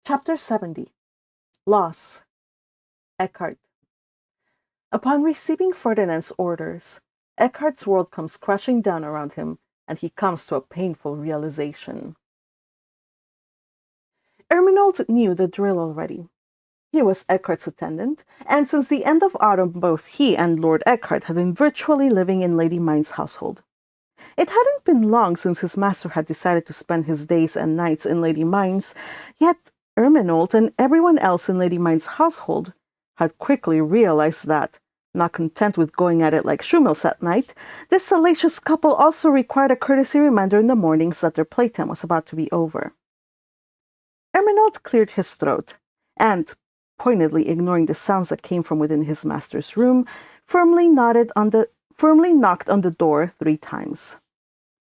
Chapter 70. Loss. Eckhart. Upon receiving Ferdinand's orders, Eckhart's world comes crashing down around him, and he comes to a painful realization. Erminold knew the drill already. He was Eckhart's attendant, and since the end of autumn both he and Lord Eckhart had been virtually living in Lady Myne's household. It hadn't been long since his master had decided to spend his days and nights in Lady Myne's, yet Erminold and everyone else in Lady Myne's household had quickly realized that, not content with going at it like Schumels at night, this salacious couple also required a courtesy reminder in the mornings that their playtime was about to be over. Erminold cleared his throat, and, pointedly ignoring the sounds that came from within his master's room, firmly knocked on the door 3 times.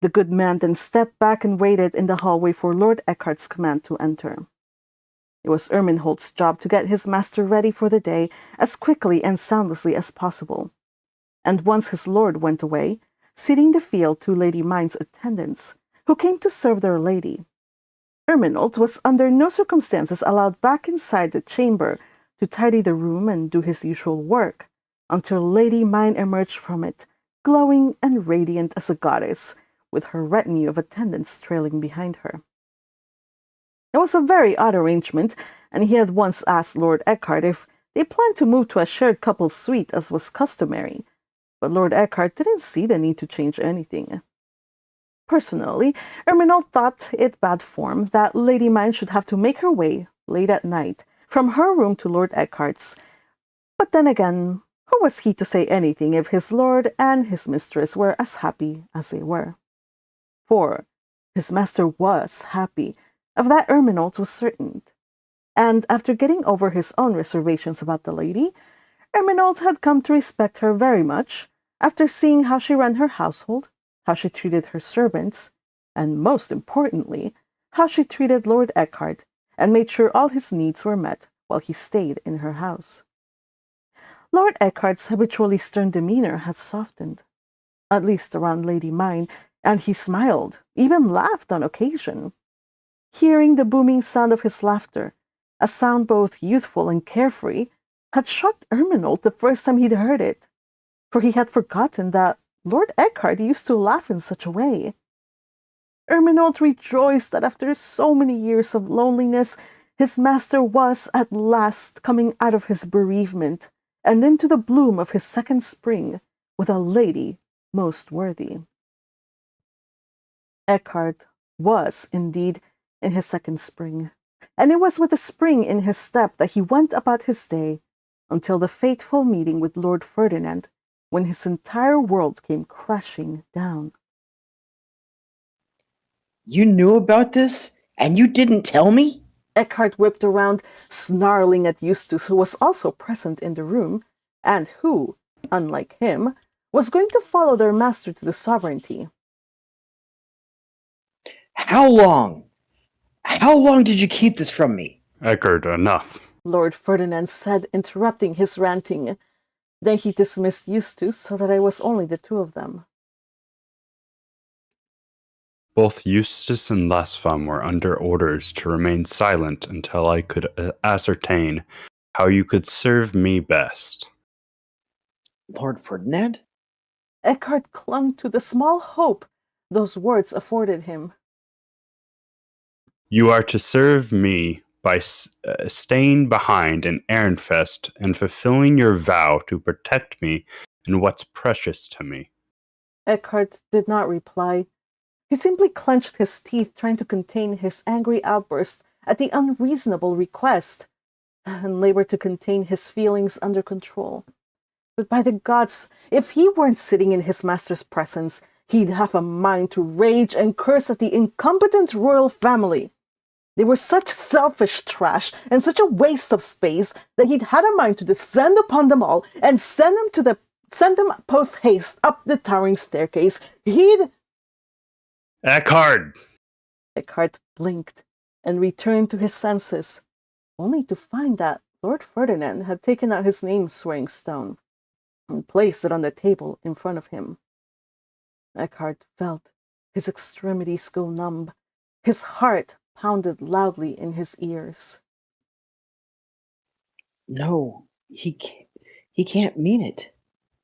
The good man then stepped back and waited in the hallway for Lord Eckhart's command to enter. It was Erminold's job to get his master ready for the day as quickly and soundlessly as possible. And once his lord went away, ceding the field to Lady Myne's attendants, who came to serve their lady, Erminold was under no circumstances allowed back inside the chamber to tidy the room and do his usual work, until Lady Myne emerged from it, glowing and radiant as a goddess, with her retinue of attendants trailing behind her. It was a very odd arrangement, and he had once asked Lord Eckhart if they planned to move to a shared couple suite as was customary, but Lord Eckhart didn't see the need to change anything. Personally, Erminold thought it bad form that Lady Myne should have to make her way, late at night, from her room to Lord Eckhart's, but then again, who was he to say anything if his lord and his mistress were as happy as they were? For his master was happy, of that Erminold was certain. And after getting over his own reservations about the lady, Erminold had come to respect her very much, after seeing how she ran her household, how she treated her servants, and most importantly, how she treated Lord Eckhart, and made sure all his needs were met while he stayed in her house. Lord Eckhart's habitually stern demeanor had softened, at least around Lady Myne, and he smiled, even laughed on occasion. Hearing the booming sound of his laughter, a sound both youthful and carefree, had shocked Erminold the first time he'd heard it, for he had forgotten that Lord Eckhart used to laugh in such a way. Erminold rejoiced that after so many years of loneliness, his master was at last coming out of his bereavement and into the bloom of his second spring with a lady most worthy. Eckhart was, indeed, in his second spring, and it was with a spring in his step that he went about his day until the fateful meeting with Lord Ferdinand, when his entire world came crashing down. You knew about this, and you didn't tell me? Eckhart whipped around, snarling at Eustace, who was also present in the room, and who, unlike him, was going to follow their master to the sovereignty. How long? How long did you keep this from me? Eckhart, enough. Lord Ferdinand said, interrupting his ranting. Then he dismissed Eustace so that it was only the 2 of them. Both Eustace and Lasfam were under orders to remain silent until I could ascertain how you could serve me best. Lord Ferdinand? Eckhart clung to the small hope those words afforded him. You are to serve me by staying behind in Ehrenfest and fulfilling your vow to protect me and what's precious to me. Eckhart did not reply. He simply clenched his teeth, trying to contain his angry outburst at the unreasonable request, and labored to contain his feelings under control. But by the gods, if he weren't sitting in his master's presence, he'd have a mind to rage and curse at the incompetent royal family. They were such selfish trash and such a waste of space that he'd had a mind to descend upon them all and send them post haste up the towering staircase. Eckhart! Eckhart blinked and returned to his senses, only to find that Lord Ferdinand had taken out his name-swearing stone and placed it on the table in front of him. Eckhart felt his extremities go numb, his heart pounded loudly in his ears. No, he can't mean it.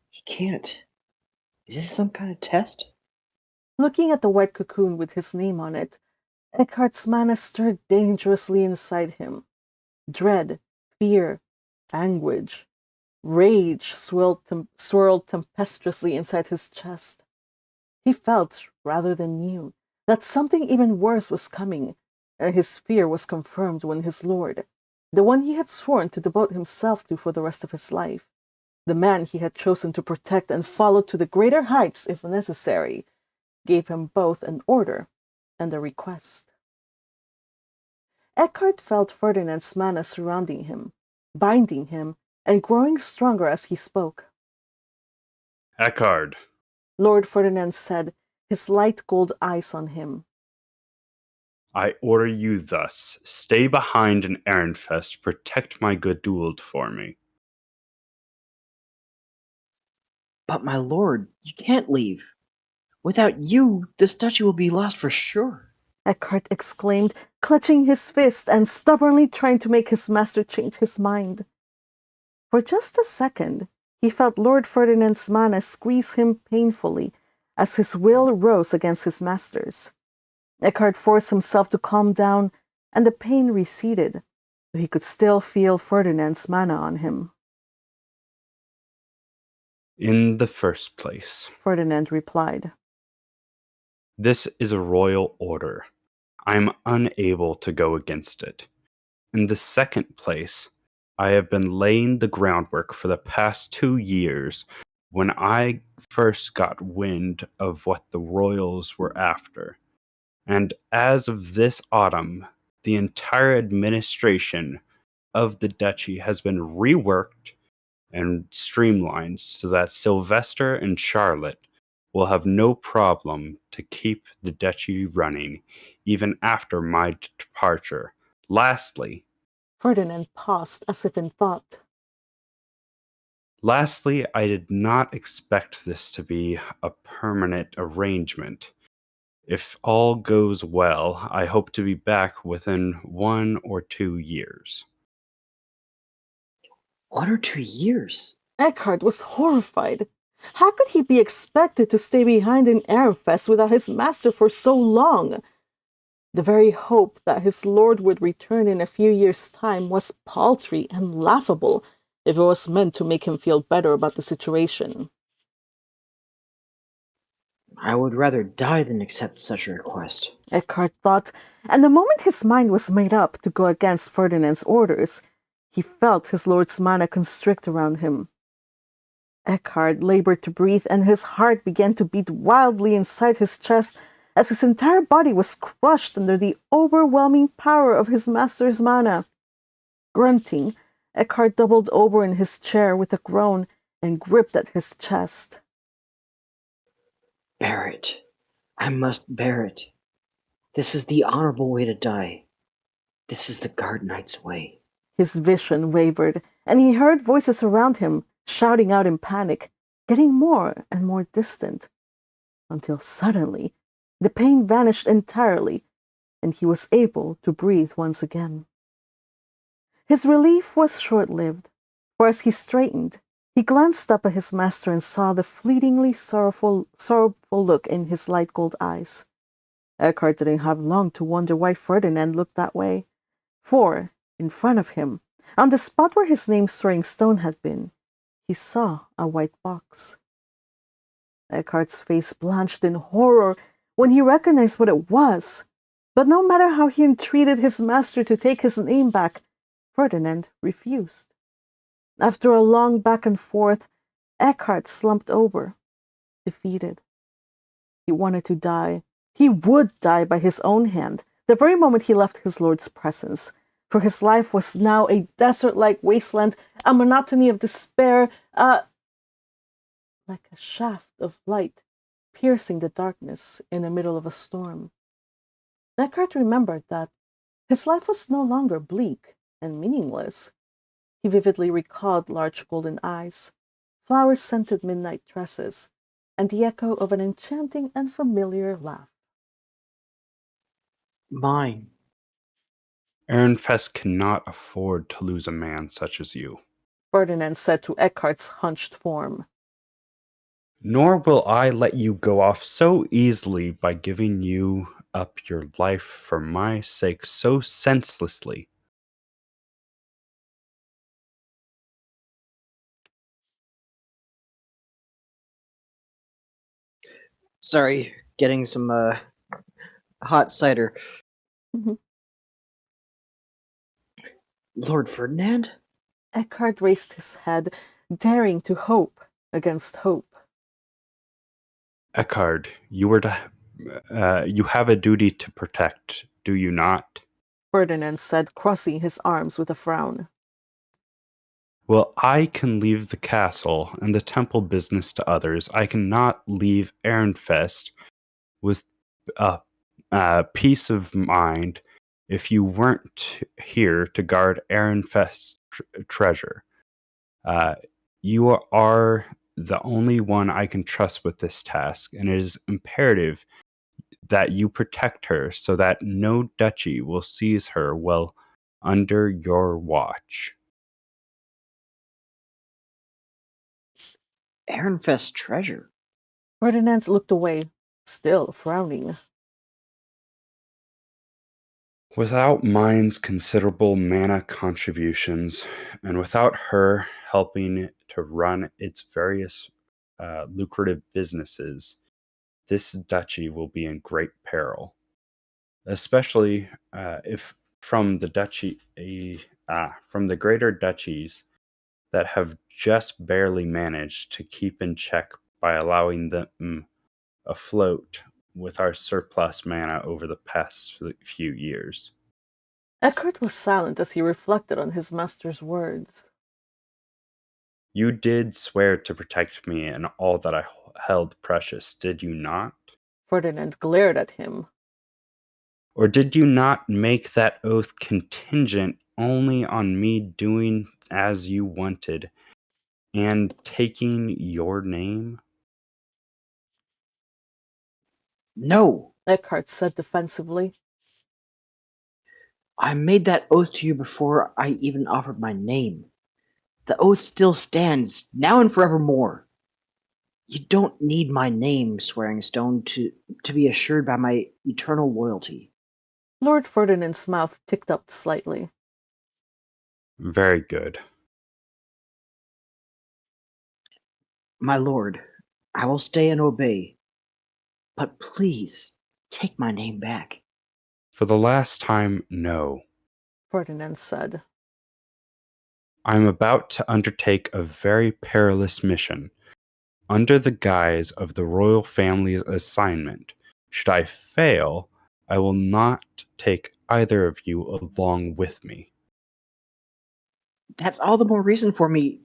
He can't. Is this some kind of test? Looking at the white cocoon with his name on it, Eckhart's mana stirred dangerously inside him. Dread, fear, anguish, rage swirled tempestuously inside his chest. He felt, rather than knew, that something even worse was coming, and his fear was confirmed when his lord, the one he had sworn to devote himself to for the rest of his life, the man he had chosen to protect and follow to the greater heights if necessary, gave him both an order and a request. Eckhart felt Ferdinand's mana surrounding him, binding him, and growing stronger as he spoke. Eckhart, Lord Ferdinand said, his light gold eyes on him. I order you thus. Stay behind in Ehrenfest, protect my good Duld for me. But my lord, you can't leave. Without you, this duchy will be lost for sure. Eckhart exclaimed, clutching his fist and stubbornly trying to make his master change his mind. For just a second, he felt Lord Ferdinand's mana squeeze him painfully as his will rose against his master's. Eckhart forced himself to calm down, and the pain receded, but he could still feel Ferdinand's mana on him. In the first place, Ferdinand replied. This is a royal order. I am unable to go against it. In the second place, I have been laying the groundwork for the past 2 years when I first got wind of what the royals were after. And as of this autumn, the entire administration of the duchy has been reworked and streamlined so that Sylvester and Charlotte will have no problem to keep the duchy running even after my departure. Lastly, Ferdinand paused as if in thought. I did not expect this to be a permanent arrangement. If all goes well, I hope to be back within 1 or 2 years. 1 or 2 years? Eckhart was horrified. How could he be expected to stay behind in Ehrenfest without his master for so long? The very hope that his lord would return in a few years' time was paltry and laughable if it was meant to make him feel better about the situation. I would rather die than accept such a request. Eckhart thought, and the moment his mind was made up to go against Ferdinand's orders, he felt his lord's mana constrict around him. Eckhart labored to breathe, and his heart began to beat wildly inside his chest as his entire body was crushed under the overwhelming power of his master's mana. Grunting, Eckhart doubled over in his chair with a groan and gripped at his chest. Bear it. I must bear it. This is the honorable way to die. This is the guard knight's way. His vision wavered, and he heard voices around him shouting out in panic, getting more and more distant, until suddenly the pain vanished entirely, and he was able to breathe once again. His relief was short-lived, for as he straightened, he glanced up at his master and saw the fleetingly sorrowful look in his light gold eyes. Eckhart didn't have long to wonder why Ferdinand looked that way, for, in front of him, on the spot where his name-swearing stone had been, he saw a white box. Eckhart's face blanched in horror when he recognized what it was, but no matter how he entreated his master to take his name back, Ferdinand refused. After a long back and forth, Eckhart slumped over, defeated. He wanted to die. He would die by his own hand the very moment he left his lord's presence, for his life was now a desert-like wasteland, a monotony of despair, like a shaft of light piercing the darkness in the middle of a storm. Eckhart remembered that his life was no longer bleak and meaningless. He vividly recalled large golden eyes, flower-scented midnight tresses, and the echo of an enchanting and familiar laugh. Mine. Ehrenfest cannot afford to lose a man such as you. Ferdinand said to Eckhart's hunched form. Nor will I let you go off so easily by giving you up your life for my sake so senselessly. Sorry, getting some hot cider. Mhm. Lord Ferdinand? Eckhart raised his head, daring to hope against hope. Eckhart, you have a duty to protect, do you not? Ferdinand said, crossing his arms with a frown. Well, I can leave the castle and the temple business to others. I cannot leave Ehrenfest with peace of mind if you weren't here to guard Ehrenfest's treasure. You are the only one I can trust with this task, and it is imperative that you protect her so that no duchy will seize her while under your watch. Ehrenfest's treasure? Ferdinand looked away, still frowning. Without Myne's considerable mana contributions, and without her helping to run its various lucrative businesses, this duchy will be in great peril, especially if from the from the greater duchies that have just barely managed to keep in check by allowing them afloat with our surplus mana over the past few years. Eckhart was silent as he reflected on his master's words. You did swear to protect me and all that I held precious, did you not? Ferdinand glared at him. Or did you not make that oath contingent only on me doing as you wanted and taking your name? No! Eckhart said defensively. I made that oath to you before I even offered my name. The oath still stands, now and forevermore. You don't need my name, Swearing Stone, to be assured by my eternal loyalty. Lord Ferdinand's mouth ticked up slightly. Very good. My lord, I will stay and obey. But please, take my name back. For the last time, no. Ferdinand said. I am about to undertake a very perilous mission. Under the guise of the royal family's assignment, should I fail, I will not take either of you along with me. That's all the more reason for me.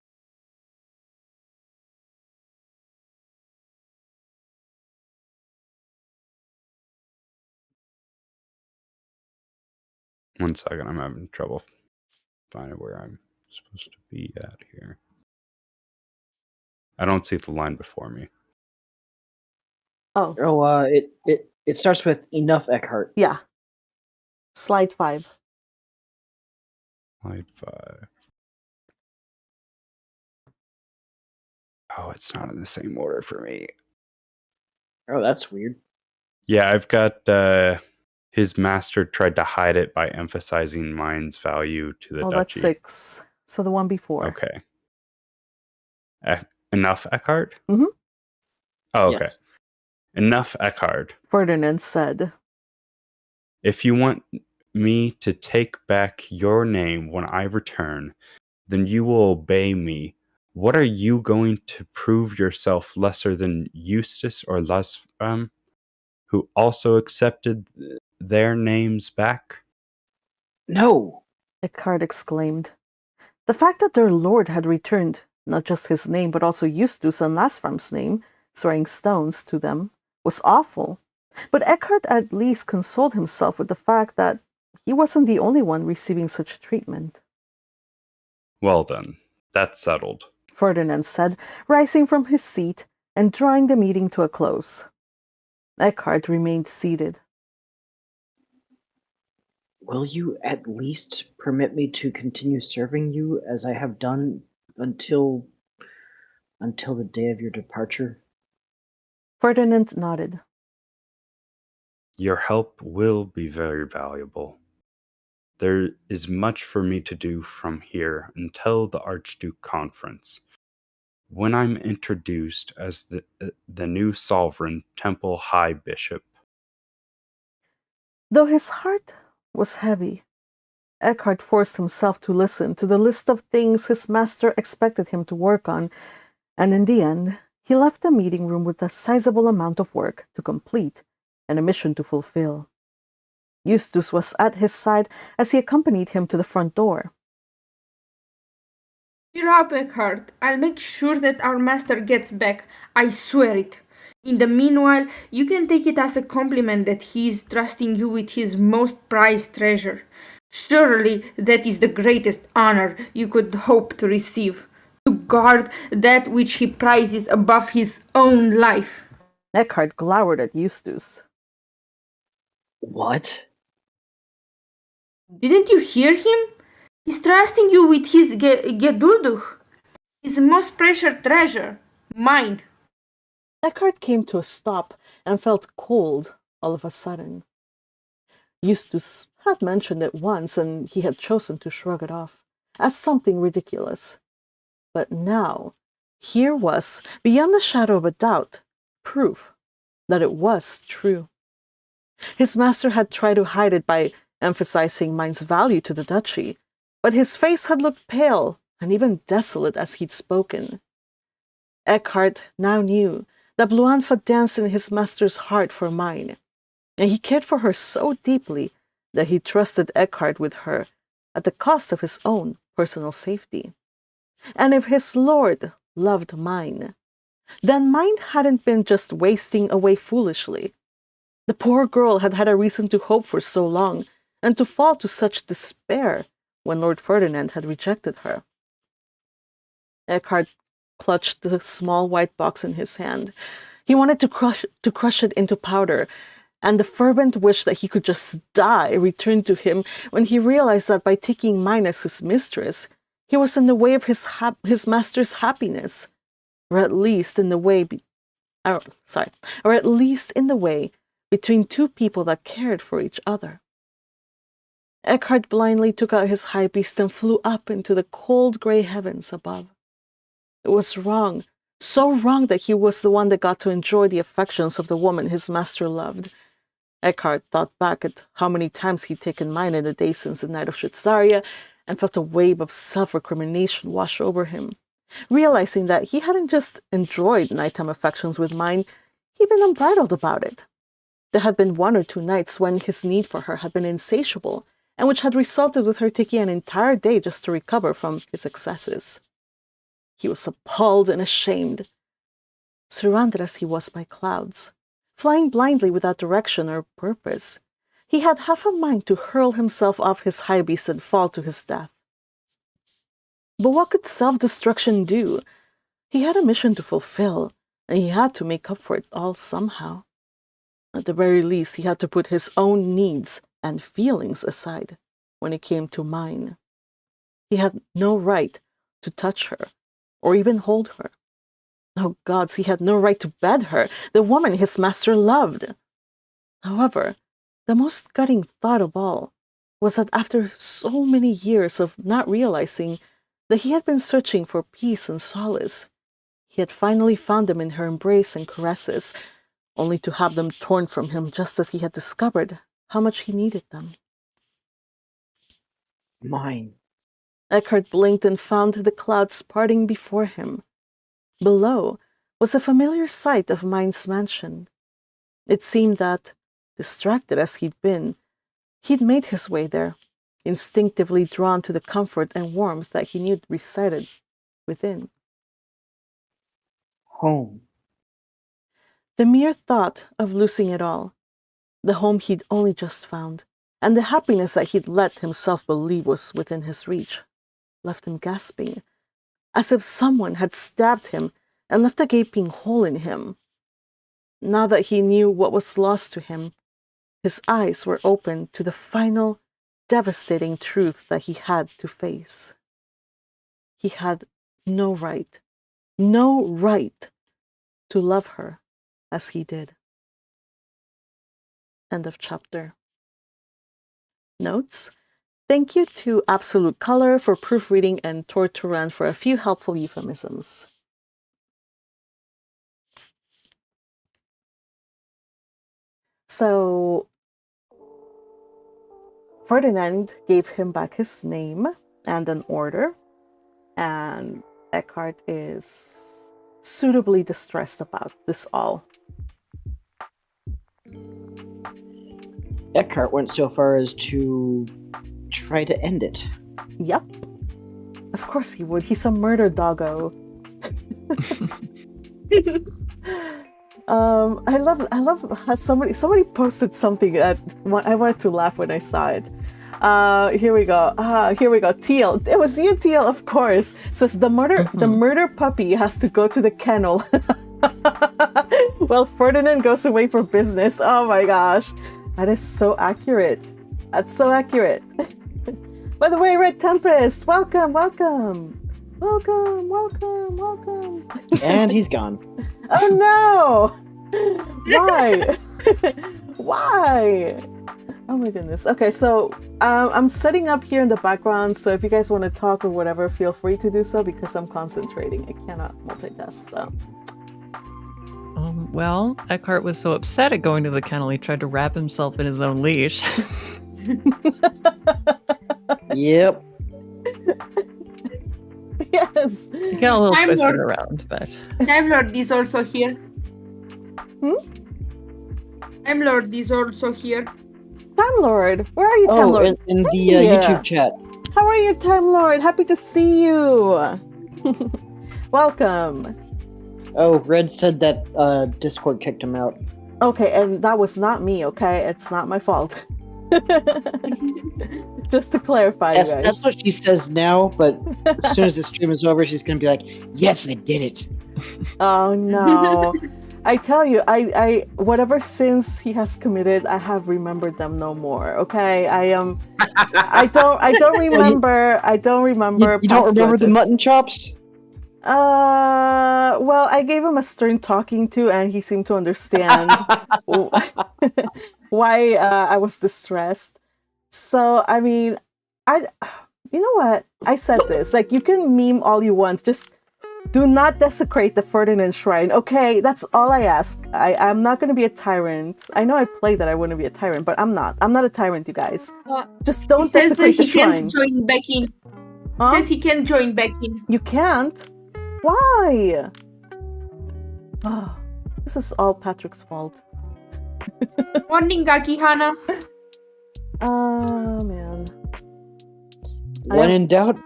One second, I'm having trouble finding where I'm supposed to be at here. I don't see the line before me. Oh, Oh, it starts with enough, Eckhart. yeah. Slide 5. Slide 5. Oh, it's not in the same order for me. Oh, that's weird. Yeah, I've got his master tried to hide it by emphasizing Myne's value to the Oh, duchy. that's 6. So the one before. Okay. Enough, Eckhart? Mhm. Oh, okay. Yes. Enough, Eckhart. Ferdinand said. If you want me to take back your name when I return, then you will obey me. What are you going to prove yourself lesser than Eustace or Lasfam, who also accepted their names back? No! Eckhart exclaimed. The fact that their lord had returned not just his name but also Eustace and Lasfram's name, throwing stones to them, was awful. But Eckhart at least consoled himself with the fact that he wasn't the only one receiving such treatment. Well then, that's settled. Ferdinand said, rising from his seat and drawing the meeting to a close. Eckhart remained seated. Will you at least permit me to continue serving you as I have done until the day of your departure? Ferdinand nodded. Your help will be very valuable. There is much for me to do from here until the Archduke Conference, when I'm introduced as the new sovereign temple high bishop. Though his heart was heavy, Eckhart forced himself to listen to the list of things his master expected him to work on, and in the end, he left the meeting room with a sizable amount of work to complete and a mission to fulfill. Eustace was at his side as he accompanied him to the front door. Cheer up, Eckhart. I'll make sure that our master gets back. I swear it. In the meanwhile, you can take it as a compliment that he is trusting you with his most prized treasure. Surely that is the greatest honor you could hope to receive. To guard that which he prizes above his own life. Eckhart glowered at Eustace. What? Didn't you hear him? He's trusting you with his gedulduch, his most precious treasure, mine. Eckhart came to a stop and felt cold all of a sudden. Eustace had mentioned it once, and he had chosen to shrug it off as something ridiculous. But now, here was, beyond the shadow of a doubt, proof that it was true. His master had tried to hide it by emphasizing Myne's value to the duchy, but his face had looked pale and even desolate as he'd spoken. Eckhart now knew that Bluanfa danced in his master's heart for Myne, and he cared for her so deeply that he trusted Eckhart with her at the cost of his own personal safety. And if his lord loved Myne, then Myne hadn't been just wasting away foolishly. The poor girl had had a reason to hope for so long, and to fall to such despair when Lord Ferdinand had rejected her. Eckhart clutched the small white box in his hand. He wanted to crush it into powder, and the fervent wish that he could just die returned to him when he realized that by taking Myne as his mistress, he was in the way of his master's happiness, or at least in the way between two people that cared for each other. Eckhart blindly took out his high beast and flew up into the cold gray heavens above. It was wrong, so wrong that he was the one that got to enjoy the affections of the woman his master loved. Eckhart thought back at how many times he'd taken Myne in the days since the night of Shitzaria and felt a wave of self-recrimination wash over him, realizing that he hadn't just enjoyed nighttime affections with Myne, he'd been unbridled about it. There had been 1 or 2 nights when his need for her had been insatiable, and which had resulted with her taking an entire day just to recover from his excesses. He was appalled and ashamed, surrounded as he was by clouds, flying blindly without direction or purpose. He had half a mind to hurl himself off his high beast and fall to his death. But what could self-destruction do? He had a mission to fulfill, and he had to make up for it all somehow. At the very least, he had to put his own needs and feelings aside when it came to Myne. He had no right to touch her or even hold her. Oh gods, he had no right to bed her, the woman his master loved. However, the most gutting thought of all was that after so many years of not realizing that he had been searching for peace and solace, he had finally found them in her embrace and caresses, only to have them torn from him just as he had discovered how much he needed them. Myne. Eckhart blinked and found the clouds parting before him. Below was a familiar sight of Myne's mansion. It seemed that, distracted as he'd been, he'd made his way there, instinctively drawn to the comfort and warmth that he knew resided within. Home. The mere thought of losing it all, the home he'd only just found, and the happiness that he'd let himself believe was within his reach, left him gasping, as if someone had stabbed him and left a gaping hole in him. Now that he knew what was lost to him, his eyes were open to the final devastating truth that he had to face. He had no right to love her as he did. End of chapter. Notes. Thank you to Absolute Color for proofreading and Torturan for a few helpful euphemisms. So, Ferdinand gave him back his name and an order, and Eckhart is suitably distressed about this all. Eckhart went so far as to try to end it. Yep. Of course he would. He's a murder doggo. I love how somebody posted something that I wanted to laugh when I saw it. Here we go. Teal. It was you, Teal, of course. Says the murder puppy has to go to the kennel. Well, Ferdinand goes away for business. Oh my gosh. That is so accurate. That's so accurate. By the way, Red Tempest, welcome. And he's gone. Oh no! Why? Why? Oh my goodness. Okay, so I'm setting up here in the background, so if you guys want to talk or whatever, feel free to do so because I'm concentrating. I cannot multitask, so. Well, Eckhart was so upset at going to the kennel, he tried to wrap himself in his own leash. Yep. Yes. He got a little twisted around, but... Time Lord is also here. Time Lord is also here. Time Lord, where are you, Time Lord? In the YouTube chat. How are you, Time Lord? Happy to see you. Welcome. Oh, Red said that Discord kicked him out. Okay, and that was not me, okay? It's not my fault. Just to clarify, Yes, you guys. that's what she says now, but as soon as the stream is over, she's going to be like, yes, I did it. Oh, no. I tell you, I whatever sins he has committed, I have remembered them no more, okay? I don't remember, You don't remember the mutton chops? Well, I gave him a stern talking to, and he seemed to understand why I was distressed. So, I mean, you know what? I said this. Like, you can meme all you want. Just do not desecrate the Ferdinand shrine. Okay, that's all I ask. I'm not going to be a tyrant. I know I played that I wouldn't be a tyrant, but I'm not. I'm not a tyrant, you guys. Just don't desecrate the shrine. He can't join back in. Huh? Says he can't join back in. You can't? Why? Oh, this is all Patrick's fault. Morning, Gakihana. Oh, man. When in doubt,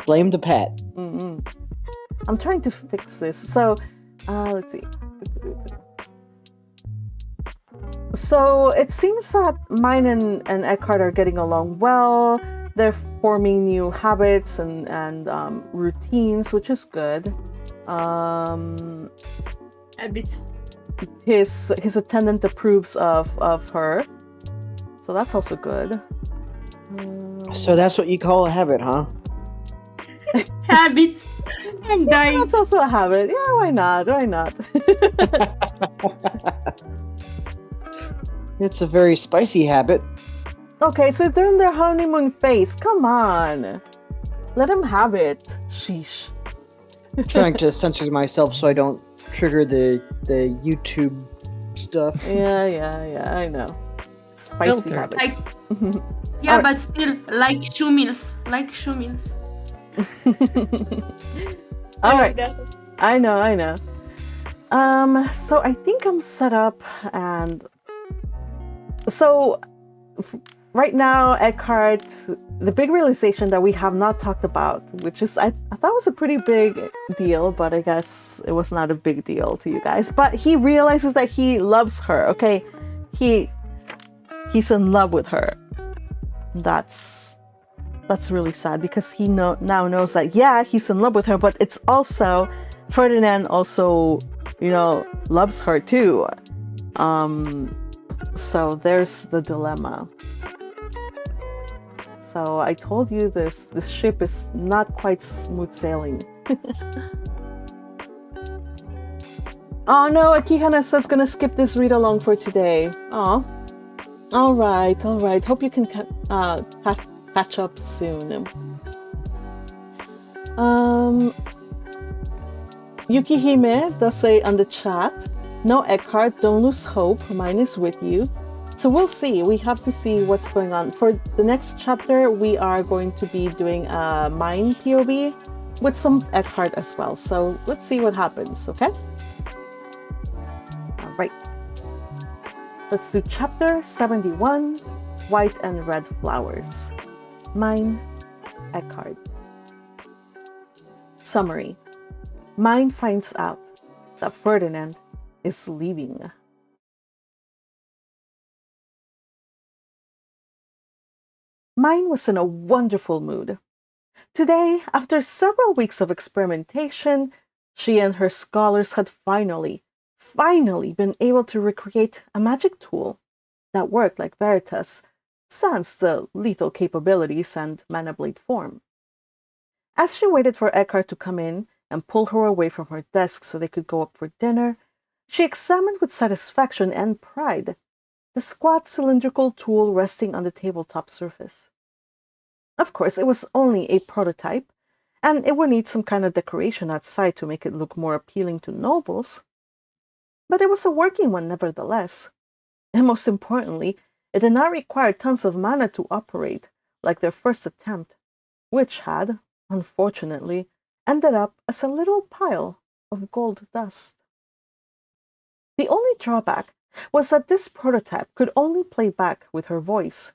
blame the pet. I'm trying to fix this. So, let's see. So, it seems that Myne and Eckhart are getting along well. They're forming new habits and routines, which is good. Habits. His attendant approves of her, so that's also good. So that's what you call a habit, huh? Habits. I'm dying. That's also a habit. Yeah, why not? Why not? It's a very spicy habit. Okay, so they're in their honeymoon phase. Come on. Let him have it. Sheesh. I'm trying to censor myself so I don't trigger the YouTube stuff. Yeah, I know. Spicy Filter. habits. Yeah, Alright. but still, like shoe meals. All right. I know. So I think I'm set up, and so right now, Eckhart, the big realization that we have not talked about, which is I thought was a pretty big deal, but I guess it was not a big deal to you guys. But he realizes that he loves her. Okay, he's in love with her. That's really sad because he now knows that he's in love with her, but it's also Ferdinand also loves her too. So there's the dilemma. So I told you this ship is not quite smooth sailing. Oh no, Akihana is gonna skip this read along for today. Oh. Alright. Hope you can catch up soon. Yukihime does say on the chat, no Eckhart, don't lose hope, mine is with you. So we'll see. We have to see what's going on. For the next chapter, we are going to be doing a Myne POV with some Eckhart as well. So let's see what happens, okay? Alright. Let's do chapter 71, White and Red Flowers. Myne, Eckhart. Summary. Myne finds out that Ferdinand is leaving. Myne was in a wonderful mood. Today, after several weeks of experimentation, she and her scholars had finally been able to recreate a magic tool that worked like Veritas, sans the lethal capabilities and mana blade form. As she waited for Eckhart to come in and pull her away from her desk so they could go up for dinner, she examined with satisfaction and pride the squat cylindrical tool resting on the tabletop surface. Of course, it was only a prototype, and it would need some kind of decoration outside to make it look more appealing to nobles. But it was a working one nevertheless. And most importantly, it did not require tons of mana to operate, like their first attempt, which had, unfortunately, ended up as a little pile of gold dust. The only drawback was that this prototype could only play back with her voice.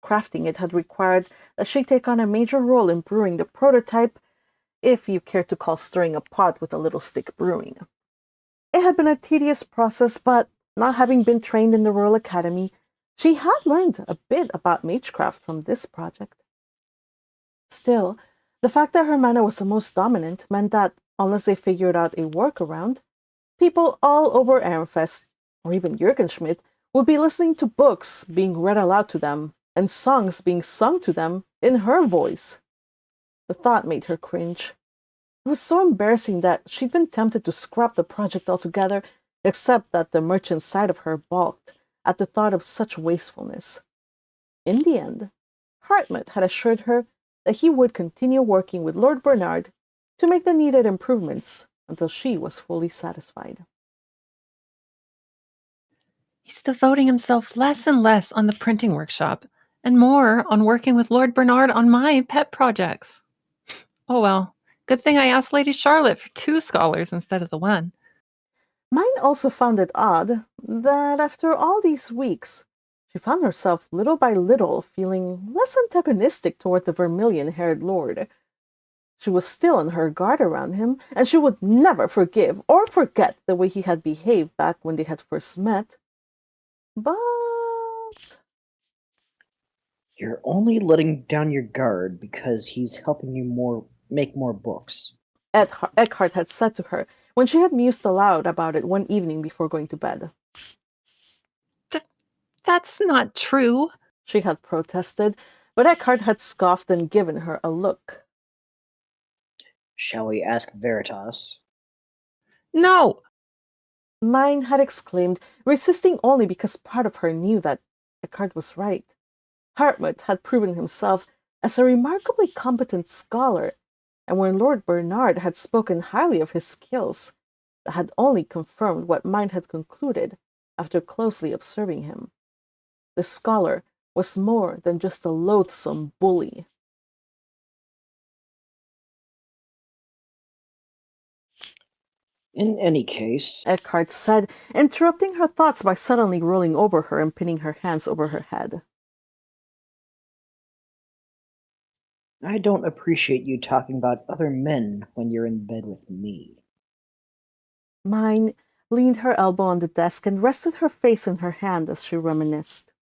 Crafting it had required that she take on a major role in brewing the prototype, if you care to call stirring a pot with a little stick brewing. It had been a tedious process, but not having been trained in the Royal Academy, she had learned a bit about magecraft from this project. Still, the fact that her mana was the most dominant meant that, unless they figured out a workaround, people all over Ehrenfest, or even Jürgenschmidt, would be listening to books being read aloud to them and songs being sung to them in her voice. The thought made her cringe. It was so embarrassing that she'd been tempted to scrap the project altogether, except that the merchant side of her balked at the thought of such wastefulness. In the end, Hartmut had assured her that he would continue working with Lord Bernard to make the needed improvements until she was fully satisfied. He's devoting himself less and less on the printing workshop, and more on working with Lord Bernard on my pet projects. Oh well, good thing I asked Lady Charlotte for 2 scholars instead of the 1. Myne also found it odd that after all these weeks, she found herself little by little feeling less antagonistic toward the vermilion-haired lord. She was still on her guard around him, and she would never forgive or forget the way he had behaved back when they had first met. But You're only letting down your guard because he's helping you make more books. Eckhart had said to her when she had mused aloud about it one evening before going to bed. That's not true, she had protested, but Eckhart had scoffed and given her a look. Shall we ask Veritas? No! Myne had exclaimed, resisting only because part of her knew that Eckhart was right. Hartmut had proven himself as a remarkably competent scholar, and when Lord Bernard had spoken highly of his skills, that had only confirmed what Myne had concluded after closely observing him. The scholar was more than just a loathsome bully. In any case, Eckhart said, interrupting her thoughts by suddenly rolling over her and pinning her hands over her head. I don't appreciate you talking about other men when you're in bed with me. Myne leaned her elbow on the desk and rested her face in her hand as she reminisced.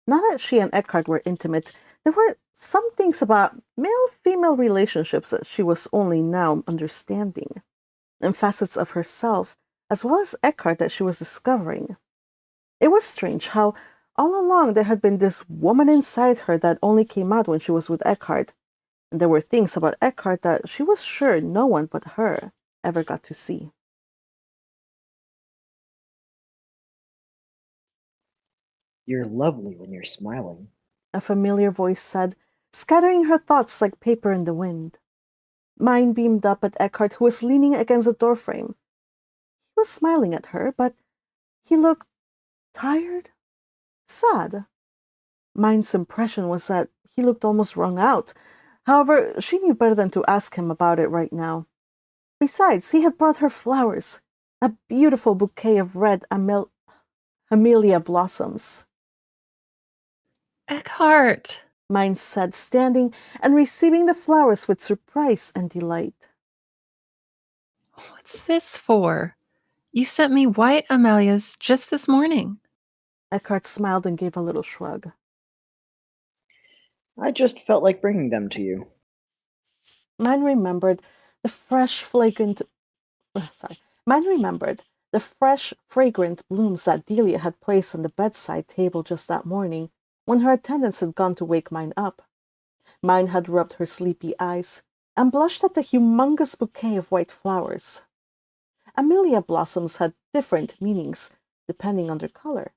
Now that she and Eckhart were intimate, there were some things about male-female relationships that she was only now understanding, and facets of herself, as well as Eckhart, that she was discovering. It was strange how, All along, there had been this woman inside her that only came out when she was with Eckhart, and there were things about Eckhart that she was sure no one but her ever got to see. You're lovely when you're smiling. A familiar voice said, scattering her thoughts like paper in the wind. Mine beamed up at Eckhart, who was leaning against the doorframe. He was smiling at her, but he looked tired, sad. Mine's impression was that he looked almost wrung out. However, she knew better than to ask him about it right now. Besides, he had brought her flowers, a beautiful bouquet of red Amelia blossoms. Eckhart! Mine said, standing and receiving the flowers with surprise and delight. What's this for? You sent me white Amelias just this morning. Eckhart smiled and gave a little shrug. I just felt like bringing them to you. Mine remembered the fresh, fragrant blooms that Delia had placed on the bedside table just that morning when her attendants had gone to wake Mine up. Mine had rubbed her sleepy eyes and blushed at the humongous bouquet of white flowers. Amelia blossoms had different meanings depending on their color.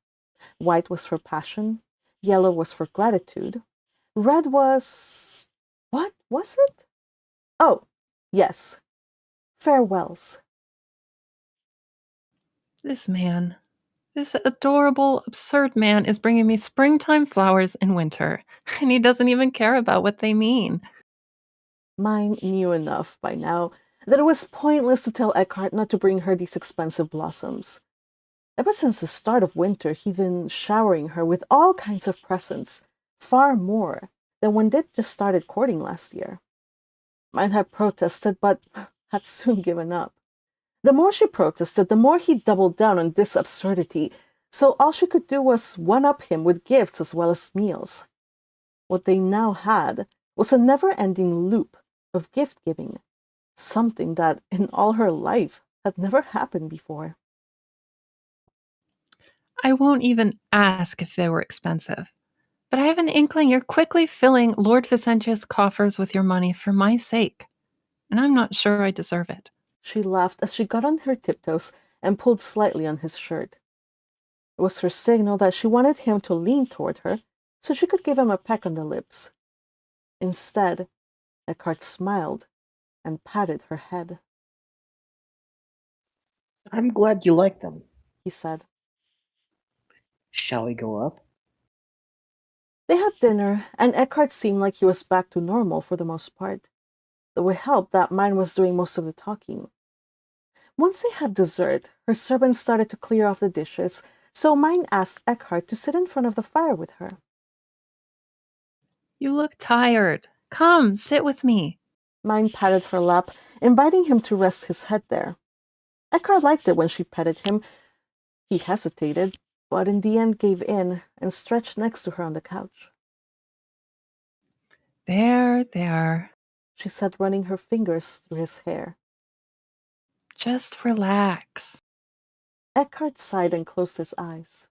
White was for passion, yellow was for gratitude, red was... what was it? Oh, yes, farewells. This man, this adorable, absurd man is bringing me springtime flowers in winter, and he doesn't even care about what they mean. Mine knew enough by now that it was pointless to tell Eckhart not to bring her these expensive blossoms. Ever since the start of winter, he'd been showering her with all kinds of presents, far more than when they just started courting last year. Mine had protested, but had soon given up. The more she protested, the more he doubled down on this absurdity, so all she could do was one-up him with gifts as well as meals. What they now had was a never-ending loop of gift-giving, something that in all her life had never happened before. I won't even ask if they were expensive, but I have an inkling you're quickly filling Lord Vicentia's coffers with your money for my sake, and I'm not sure I deserve it. She laughed as she got on her tiptoes and pulled slightly on his shirt. It was her signal that she wanted him to lean toward her so she could give him a peck on the lips. Instead, Eckhart smiled and patted her head. I'm glad you like them. He said. Shall we go up? They had dinner, and Eckhart seemed like he was back to normal for the most part. It would help that Mine was doing most of the talking. Once they had dessert, her servants started to clear off the dishes, so Mine asked Eckhart to sit in front of the fire with her. You look tired. Come, sit with me. Mine patted her lap, inviting him to rest his head there. Eckhart liked it when she petted him. He hesitated, but in the end gave in and stretched next to her on the couch. There, She said, running her fingers through his hair. just relax. Eckhart sighed and closed his eyes.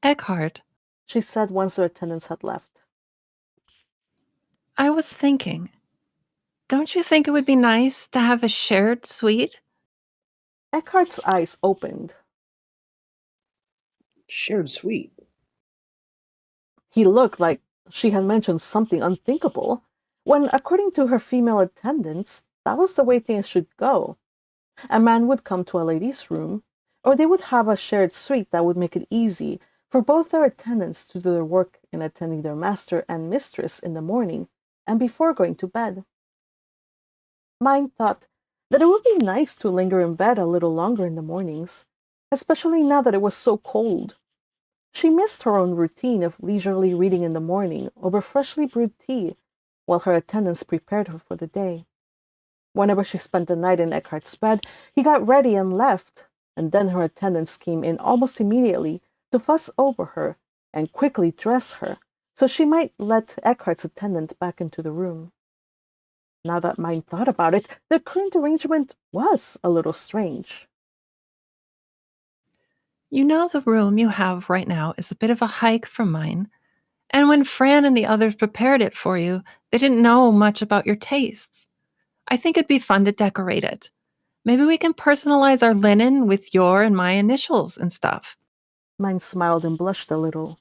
Eckhart, She said once the attendants had left. I was thinking, don't you think it would be nice to have a shared suite? Eckhart's eyes opened. Shared suite. He looked like she had mentioned something unthinkable, when, according to her female attendants, that was the way things should go. A man would come to a lady's room, or they would have a shared suite that would make it easy for both their attendants to do their work in attending their master and mistress in the morning and before going to bed. Mine thought that it would be nice to linger in bed a little longer in the mornings, especially now that it was so cold. She missed her own routine of leisurely reading in the morning over freshly brewed tea while her attendants prepared her for the day. Whenever she spent the night in Eckhart's bed, he got ready and left, and then her attendants came in almost immediately to fuss over her and quickly dress her so she might let Eckhart's attendant back into the room. Now that Mine thought about it, the current arrangement was a little strange. You know the room you have right now is a bit of a hike from mine, and when Fran and the others prepared it for you, they didn't know much about your tastes. I think it'd be fun to decorate it. Maybe we can personalize our linen with your and my initials and stuff. Mine smiled and blushed a little.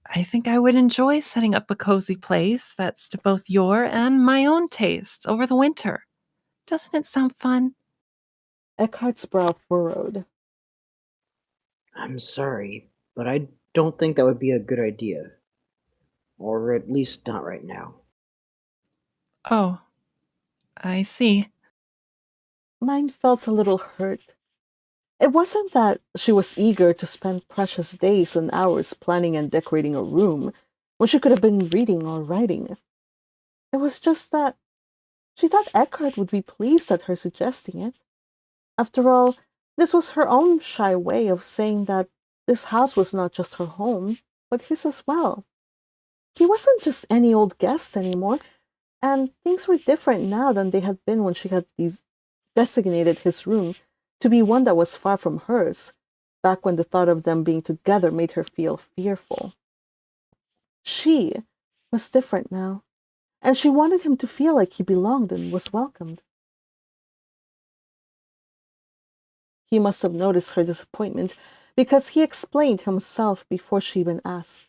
I think I would enjoy setting up a cozy place that's to both your and my own tastes over the winter. Doesn't it sound fun? Eckhart's brow furrowed. I'm sorry, but I don't think that would be a good idea. Or at least not right now. Oh, I see. Mine felt a little hurt. It wasn't that she was eager to spend precious days and hours planning and decorating a room when she could have been reading or writing. It was just that she thought Eckhart would be pleased at her suggesting it. After all, this was her own shy way of saying that this house was not just her home, but his as well. He wasn't just any old guest anymore, and things were different now than they had been when she had designated his room to be one that was far from hers, back when the thought of them being together made her feel fearful. She was different now, and she wanted him to feel like he belonged and was welcomed. He must have noticed her disappointment because he explained himself before she even asked.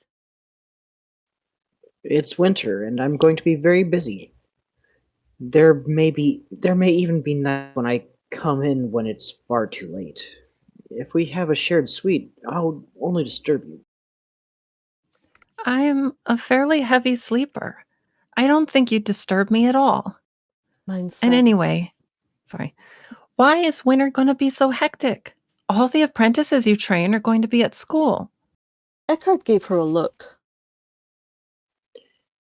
It's winter, and I'm going to be very busy. There may even be nights when I come in when it's far too late. If we have a shared suite, I'll only disturb you. I'm a fairly heavy sleeper. I don't think you'd disturb me at all. Mine And said, anyway, sorry, why is winter going to be so hectic? All the apprentices you train are going to be at school. Eckhart gave her a look.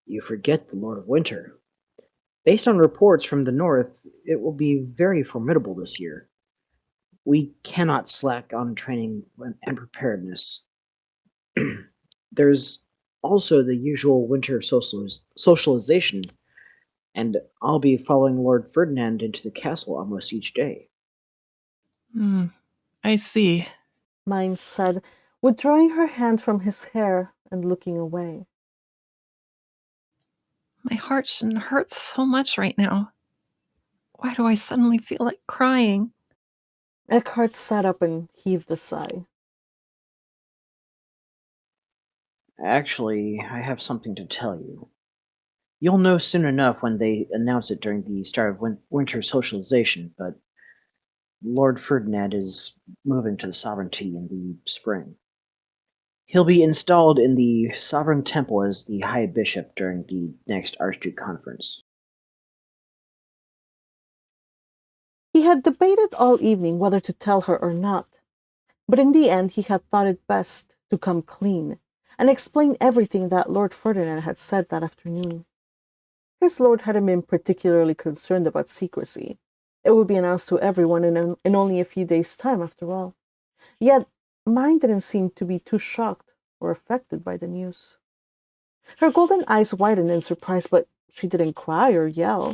You forget the Lord of Winter. Based on reports from the north, it will be very formidable this year. We cannot slack on training and preparedness. There's also the usual winter socialization, and I'll be following Lord Ferdinand into the castle almost each day. I see. Mine said, withdrawing her hand from his hair and looking away. My heart shouldn't hurt so much right now. Why do I suddenly feel like crying? Eckhart sat up and heaved a sigh. Actually, I have something to tell you. You'll know soon enough when they announce it during the start of winter socialization, but Lord Ferdinand is moving to the sovereignty in the spring. He'll be installed in the Sovereign Temple as the High Bishop during the next Archduke Conference. He had debated all evening whether to tell her or not, but in the end he had thought it best to come clean and explain everything that Lord Ferdinand had said that afternoon. His lord hadn't been particularly concerned about secrecy. It would be announced to everyone in only a few days' time, after all. Yet, mine didn't seem to be too shocked or affected by the news. Her golden eyes widened in surprise, but she didn't cry or yell,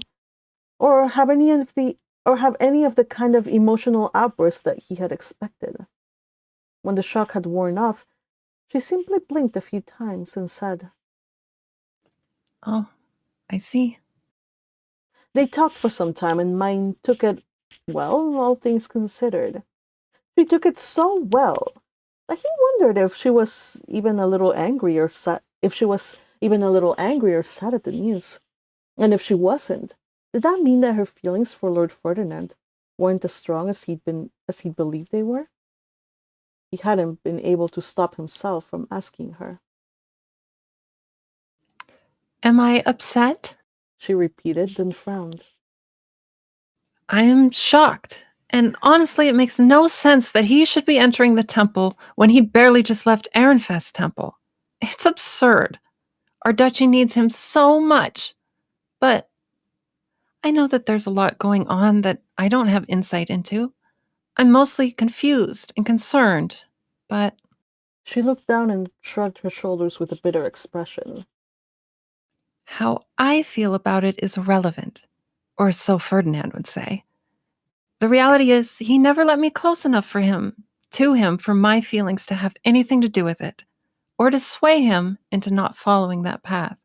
or have any of the kind of emotional outbursts that he had expected. When the shock had worn off, she simply blinked a few times and said, Oh, I see. They talked for some time, and mine took it, well, all things considered. She took it so well that he wondered if she was even a little angry or sad, if she was even a little angry or sad at the news. And if she wasn't, did that mean that her feelings for Lord Ferdinand weren't as strong as he'd believed they were? He hadn't been able to stop himself from asking her. Am I upset? She repeated, then frowned. I am shocked. And honestly, it makes no sense that he should be entering the temple when he barely just left Ehrenfest's temple. It's absurd. Our duchy needs him so much. But I know that there's a lot going on that I don't have insight into. I'm mostly confused and concerned, but She looked down and shrugged her shoulders with a bitter expression. how I feel about it is irrelevant, or so Ferdinand would say. The reality is, he never let me close enough for him to him for my feelings to have anything to do with it, or to sway him into not following that path.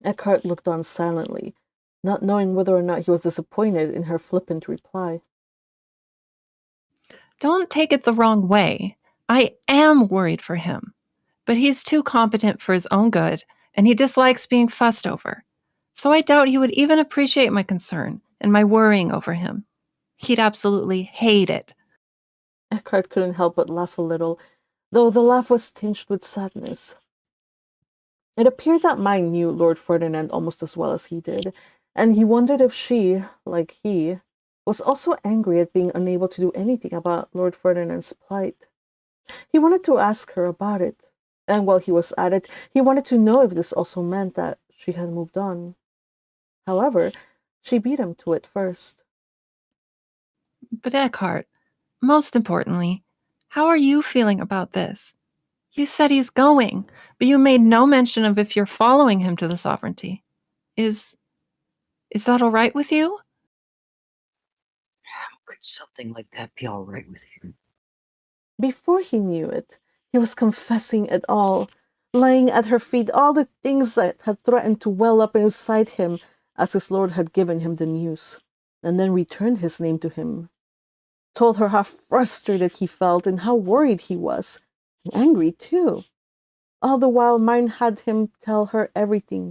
Eckhart looked on silently, not knowing whether or not he was disappointed in her flippant reply. Don't take it the wrong way. I am worried for him, but he's too competent for his own good, and he dislikes being fussed over. So I doubt he would even appreciate my concern and my worrying over him. He'd absolutely hate it. Eckhart couldn't help but laugh a little, though the laugh was tinged with sadness. It appeared that Myne knew Lord Ferdinand almost as well as he did, and he wondered if she, like he, was also angry at being unable to do anything about Lord Ferdinand's plight. He wanted to ask her about it, and while he was at it, he wanted to know if this also meant that she had moved on. However, she beat him to it first. But Eckhart, most importantly, how are you feeling about this? You said he's going, but you made no mention of if you're following him to the sovereignty. Is that all right with you? How could something like that be all right with you? Before he knew it, he was confessing it all, laying at her feet all the things that had threatened to well up inside him as his lord had given him the news, and then returned his name to him. Told her how frustrated he felt and how worried he was, and angry too. All the while, Myne had him tell her everything.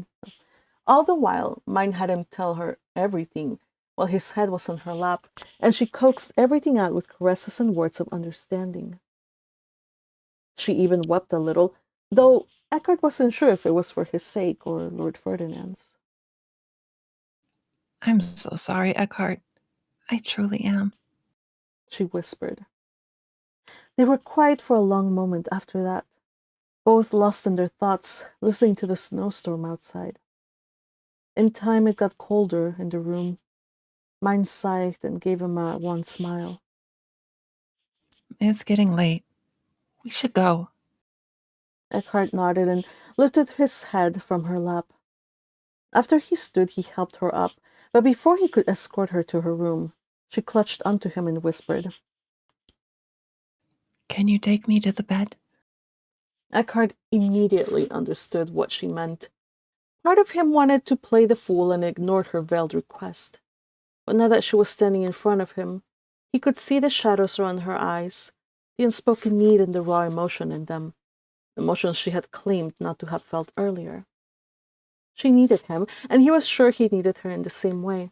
While his head was on her lap, and she coaxed everything out with caresses and words of understanding. She even wept a little, though Eckhart wasn't sure if it was for his sake or Lord Ferdinand's. I'm so sorry, Eckhart. I truly am. She whispered. They were quiet for a long moment after that, both lost in their thoughts, listening to the snowstorm outside. In time, it got colder in the room. Myne sighed and gave him a wan smile. It's getting late. We should go. Eckhart nodded and lifted his head from her lap. After he stood, he helped her up, but before he could escort her to her room, she clutched onto him and whispered, Can you take me to the bed? Eckhart immediately understood what she meant. Part of him wanted to play the fool and ignored her veiled request. But now that she was standing in front of him, he could see the shadows around her eyes, the unspoken need and the raw emotion in them, emotions she had claimed not to have felt earlier. She needed him, and he was sure he needed her in the same way.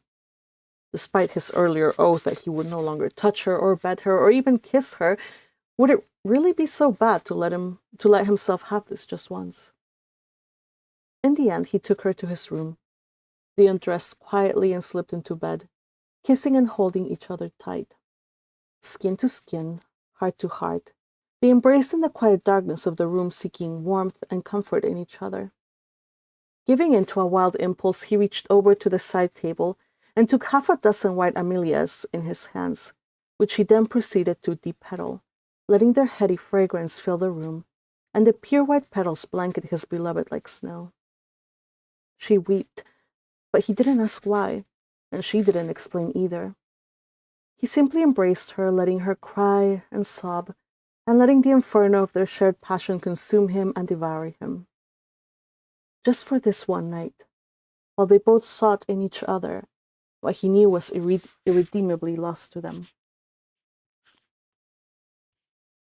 Despite his earlier oath that he would no longer touch her or bed her or even kiss her, would it really be so bad to let himself have this just once? In the end, he took her to his room. They undressed quietly and slipped into bed, kissing and holding each other tight. Skin to skin, heart to heart, they embraced in the quiet darkness of the room, seeking warmth and comfort in each other. Giving in to a wild impulse, he reached over to the side table and took half a dozen white amelias in his hands, which he then proceeded to depetal, letting their heady fragrance fill the room, and the pure white petals blanket his beloved like snow. She wept, but he didn't ask why, and she didn't explain either. He simply embraced her, letting her cry and sob, and letting the inferno of their shared passion consume him and devour him. Just for this one night, while they both sought in each other what he knew was irredeemably lost to them.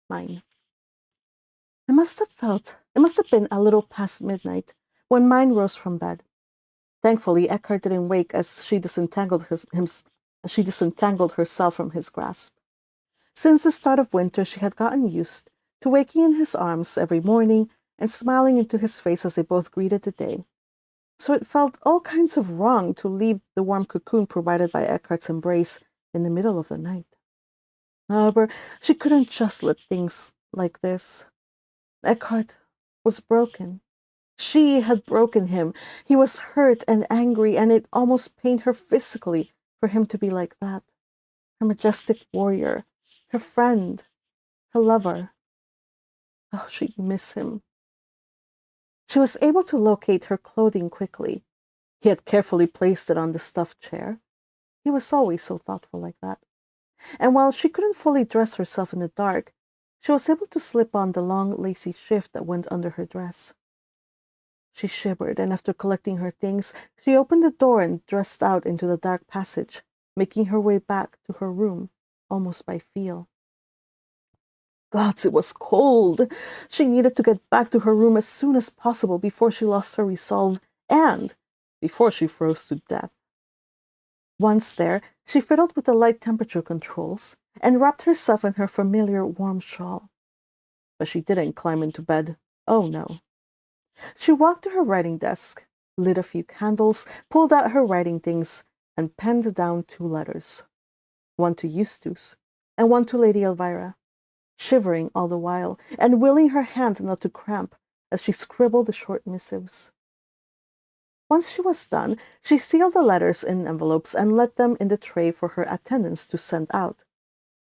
Myne. It must have been a little past midnight when Myne rose from bed. Thankfully, Eckhart didn't wake as she disentangled herself from his grasp. Since the start of winter, she had gotten used to waking in his arms every morning and smiling into his face as they both greeted the day. So it felt all kinds of wrong to leave the warm cocoon provided by Eckhart's embrace in the middle of the night. However, she couldn't just let things like this. Eckhart was broken. She had broken him. He was hurt and angry, and it almost pained her physically for him to be like that. Her majestic warrior, her friend, her lover. Oh, she'd miss him. She was able to locate her clothing quickly. He had carefully placed it on the stuffed chair. He was always so thoughtful like that. And while she couldn't fully dress herself in the dark, she was able to slip on the long, lacy shift that went under her dress. She shivered, and after collecting her things, she opened the door and dressed out into the dark passage, making her way back to her room, almost by feel. Gods, it was cold! She needed to get back to her room as soon as possible before she lost her resolve and before she froze to death. Once there, she fiddled with the light temperature controls and wrapped herself in her familiar warm shawl. But she didn't climb into bed. Oh no. She walked to her writing desk, lit a few candles, pulled out her writing things, and penned down 2 letters. One to Eustace, and one to Lady Elvira, shivering all the while, and willing her hand not to cramp as she scribbled the short missives. Once she was done, she sealed the letters in envelopes and let them in the tray for her attendants to send out.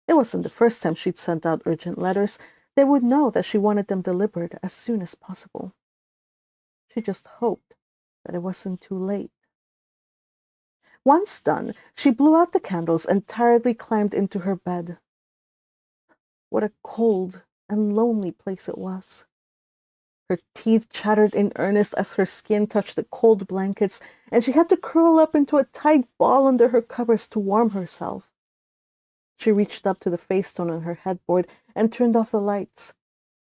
It wasn't the first time she'd sent out urgent letters. They would know that she wanted them delivered as soon as possible. She just hoped that it wasn't too late. Once done, she blew out the candles and tiredly climbed into her bed. What a cold and lonely place it was. Her teeth chattered in earnest as her skin touched the cold blankets, and she had to curl up into a tight ball under her covers to warm herself. She reached up to the facestone on her headboard and turned off the lights.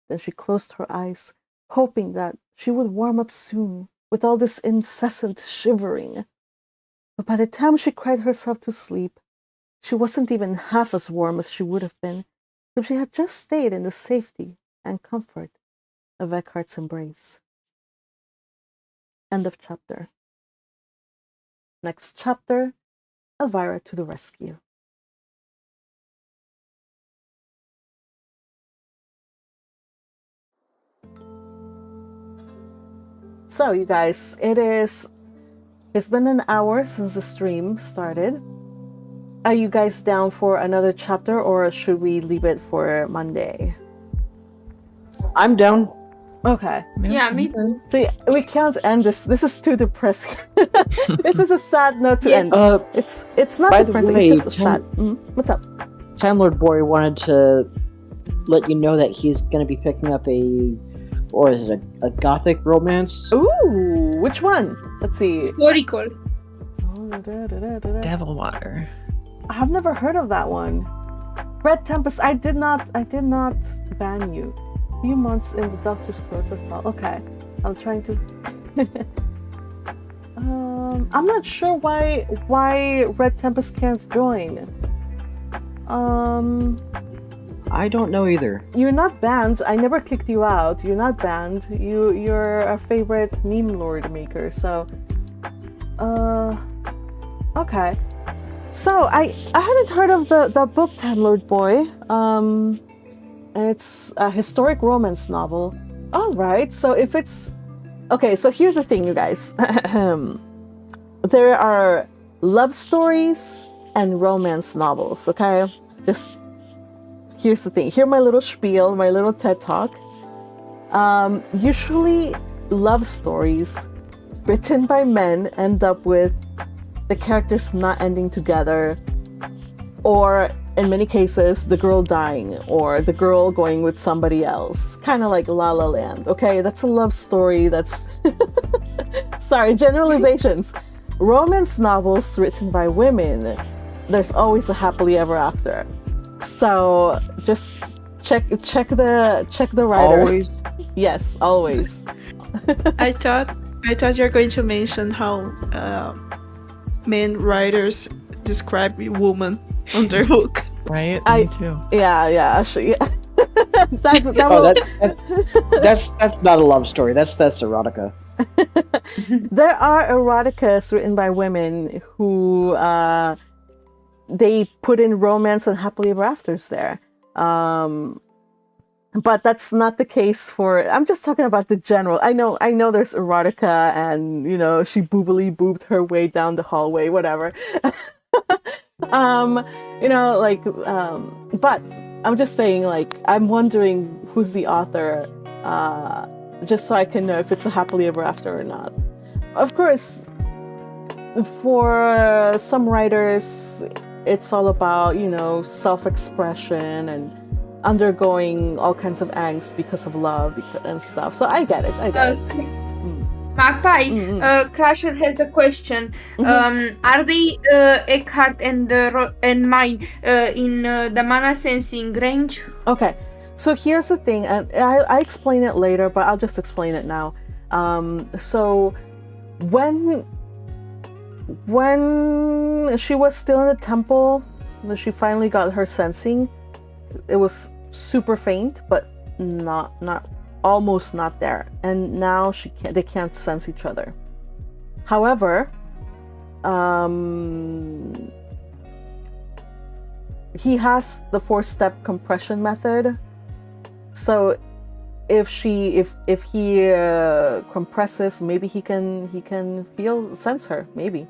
Then she closed her eyes, hoping that she would warm up soon with all this incessant shivering. But by the time she cried herself to sleep, she wasn't even half as warm as she would have been if she had just stayed in the safety and comfort of Eckhart's embrace. End of chapter. Next chapter, Elvira to the rescue. So, you guys, it's been an hour since the stream started. Are you guys down for another chapter, or should we leave it for Monday? I'm down. Okay. Yeah, me too. So yeah, we can't end this. This is too depressing. This is a sad note to Yes. end. It's not by the depressing. way, It's just sad. What's up? Time Lord Boy wanted to let you know that he's going to be picking up a gothic romance. Ooh, which one? Let's see. Historical. Devil Water. I've never heard of that one. Red Tempest. I did not ban you. Few months in the doctor's clothes. That's all. Okay, I'm trying to. I'm not sure why Red Tempest can't join. I don't know either. You're not banned. I never kicked you out. You're not banned. You're a favorite meme lord maker. So, okay. So I hadn't heard of the book Time Lord Boy. It's a historic romance novel. All right. So if it's okay, so here's the thing, you guys. There are love stories and romance novels. Okay, just here's the thing. Here's my little spiel, my little TED talk. Usually, love stories written by men end up with the characters not ending together, or in many cases, the girl dying or the girl going with somebody else. Kind of like La La Land. Okay, that's a love story. That's sorry, generalizations. Romance novels written by women, there's always a happily ever after. So just check the writer. Always. Yes, always. I thought you were going to mention how men writers describe women on their book. Right? Me too. Yeah. Actually, yeah. That's not a love story. That's erotica. There are eroticas written by women who they put in romance and happily ever afters there. But that's not the case for. I'm just talking about the general. I know there's erotica, and she boobily boobed her way down the hallway, whatever. But I'm just saying, like, I'm wondering who's the author, just so I can know if it's a happily ever after or not. Of course, for some writers, it's all about, self-expression and undergoing all kinds of angst because of love and stuff. So I get it. Magpie, Crusher has a question. Are they Eckhart and Myne in the mana sensing range? Okay, so here's the thing, and I explain it later, but I'll just explain it now. So when she was still in the temple, when she finally got her sensing, it was super faint, but not almost not there. And now they can't sense each other. However, he has the 4-step compression method. So if he compresses, maybe he can sense her, maybe.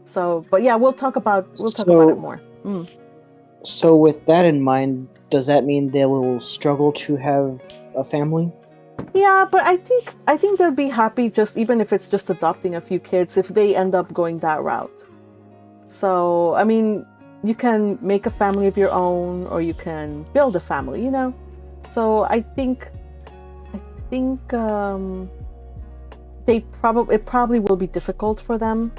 So, but yeah, we'll talk about it more. So with that in mind, does that mean they will struggle to have a family? Yeah, but I think they'll be happy even if it's just adopting a few kids if they end up going that route. So, I mean, you can make a family of your own, or you can build a family, So I think it probably will be difficult for them.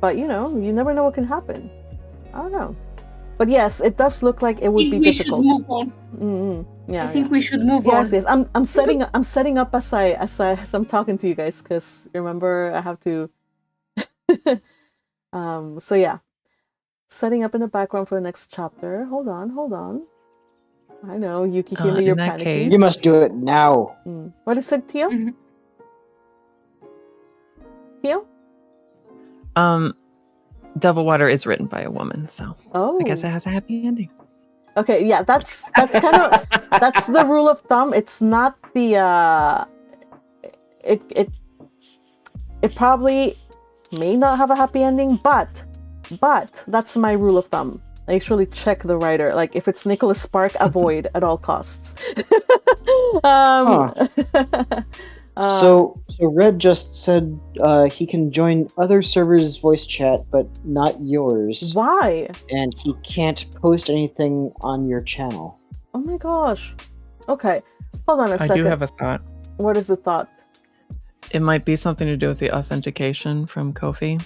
But you never know what can happen. I don't know. But yes, it does look like it would be difficult. We should move on. Yeah, I think we should move on. Yes. I'm setting up as I'm talking to you guys, because remember I have to. So yeah, setting up in the background for the next chapter. Hold on. I know, Yuki, you're panicking. Case. You must do it now. What is it, Tio? Tio? Double Water is written by a woman, so I guess it has a happy ending. Okay, yeah, that's kind of that's the rule of thumb. It's not the it probably may not have a happy ending, but that's my rule of thumb. I actually check the writer. Like, if it's Nicholas Spark, avoid at all costs. So Red just said he can join other servers' voice chat, but not yours. Why? And he can't post anything on your channel. Oh my gosh. Okay, hold on a second. I do have a thought. What is the thought? It might be something to do with the authentication from Ko-fi.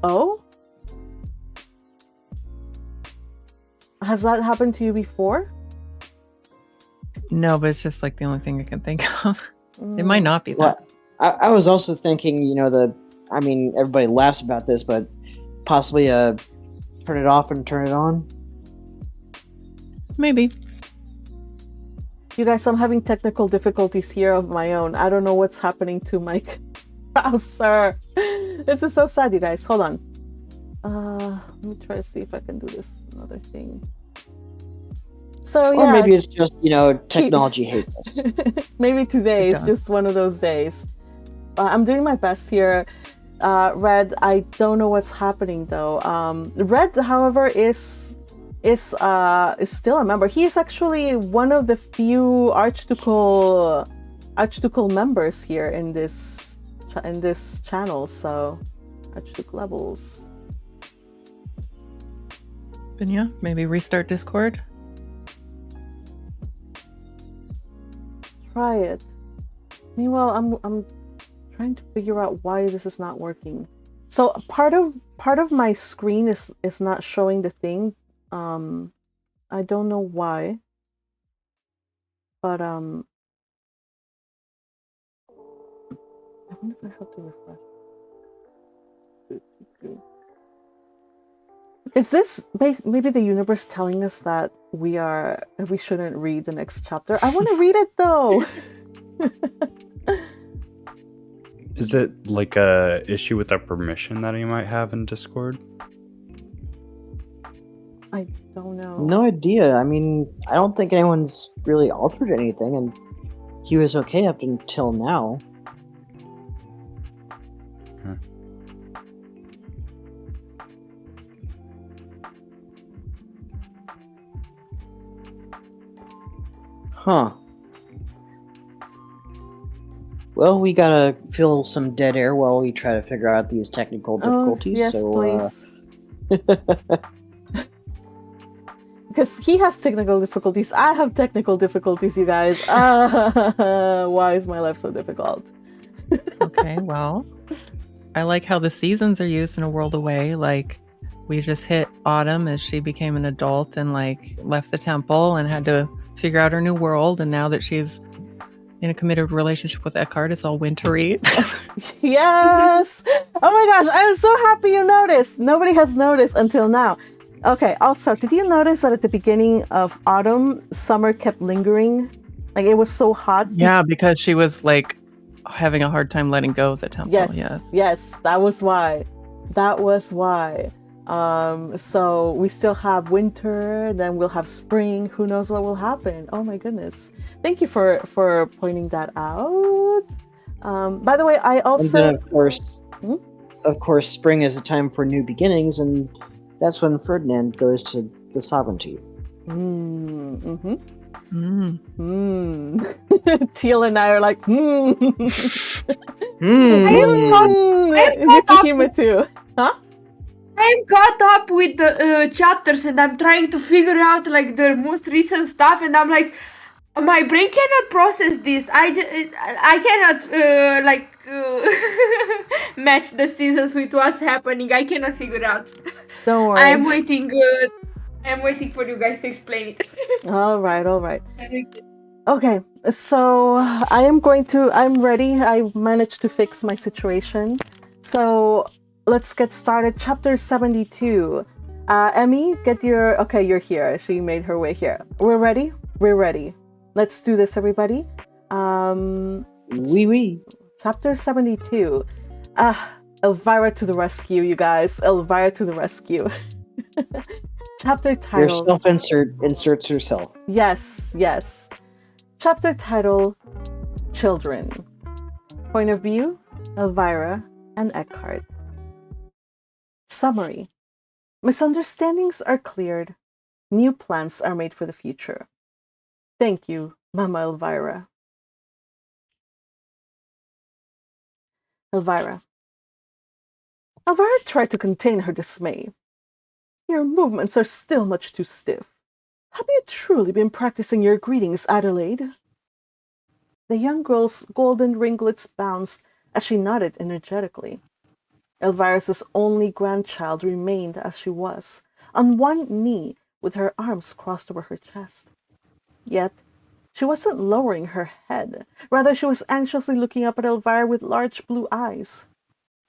Oh? Has that happened to you before? No, but it's just like the only thing I can think of. It might not be that. Well, I was also thinking, everybody laughs about this, but possibly turn it off and turn it on. Maybe. You guys, I'm having technical difficulties here of my own. I don't know what's happening to my browser. This is so sad, you guys. Hold on. Let me try to see if I can do this another thing. So yeah. Or maybe it's just, technology hates us. Maybe today is just one of those days. I'm doing my best here. Red, I don't know what's happening though. Red, however, is still a member. He is actually one of the few Archducal members here in this channel. So, Archducal levels. But yeah, maybe restart Discord. Try it. Meanwhile, I'm trying to figure out why this is not working. So part of my screen is not showing the thing. I don't know why. But I wonder if I have to refresh. Is this maybe the universe telling us that we shouldn't read the next chapter? I want to read it though. Is it like a issue with our permission that he might have in Discord? I don't know. No idea. I don't think anyone's really altered anything, and he was okay up until now. Huh. Well, we gotta fill some dead air while we try to figure out these technical difficulties. Yes, so, please. Because he has technical difficulties. I have technical difficulties, you guys. Why is my life so difficult? Okay, well, I like how the seasons are used in A World Away. Like, we just hit autumn as she became an adult and, like, left the temple and had to figure out her new world. And now that she's in a committed relationship with Eckhart, it's all wintry. Yes! Oh my gosh, I'm so happy you noticed. Nobody has noticed until now. Okay, also, did you notice that at the beginning of autumn, summer kept lingering? Like, it was so hot. Yeah, because she was, like, having a hard time letting go of the temple. Yes, that was why. So we still have winter, then we'll have spring. Who knows what will happen? Oh my goodness. Thank you for pointing that out. By the way, I also... And then, of course, spring is a time for new beginnings, and that's when Ferdinand goes to the sovereignty. Teal and I are like, Yukihime too. Huh? I'm caught up with the chapters and I'm trying to figure out like the most recent stuff, and I'm like, my brain cannot process this. I cannot match the seasons with what's happening. I cannot figure it out. Don't worry. I'm waiting for you guys to explain it. All right. Okay, so I'm ready. I managed to fix my situation. So let's get started. Chapter 72. Emmy, you're here. She made her way here. We're ready? We're ready. Let's do this, everybody. Oui. Chapter 72. Elvira to the rescue, you guys. Elvira to the rescue. Chapter title. Your self-insert inserts herself. Yes. Chapter title, Children. Point of view, Elvira and Eckhart. Summary. Misunderstandings are cleared. New plans are made for the future. Thank you, Mama Elvira. Elvira. Elvira tried to contain her dismay. Your movements are still much too stiff. Have you truly been practicing your greetings, Adelaide? The young girl's golden ringlets bounced as she nodded energetically. Elvira's only grandchild remained as she was, on one knee with her arms crossed over her chest. Yet, she wasn't lowering her head. Rather, she was anxiously looking up at Elvira with large blue eyes.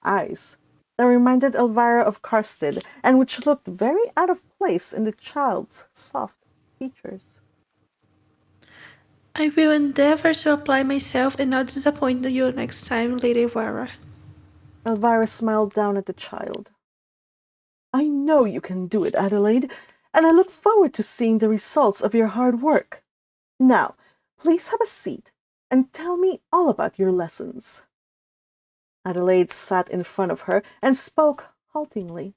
Eyes that reminded Elvira of Karstid, and which looked very out of place in the child's soft features. I will endeavor to apply myself and not disappoint you next time, Lady Elvira. Elvira smiled down at the child. I know you can do it, Adelaide, and I look forward to seeing the results of your hard work. Now, please have a seat and tell me all about your lessons. Adelaide sat in front of her and spoke haltingly.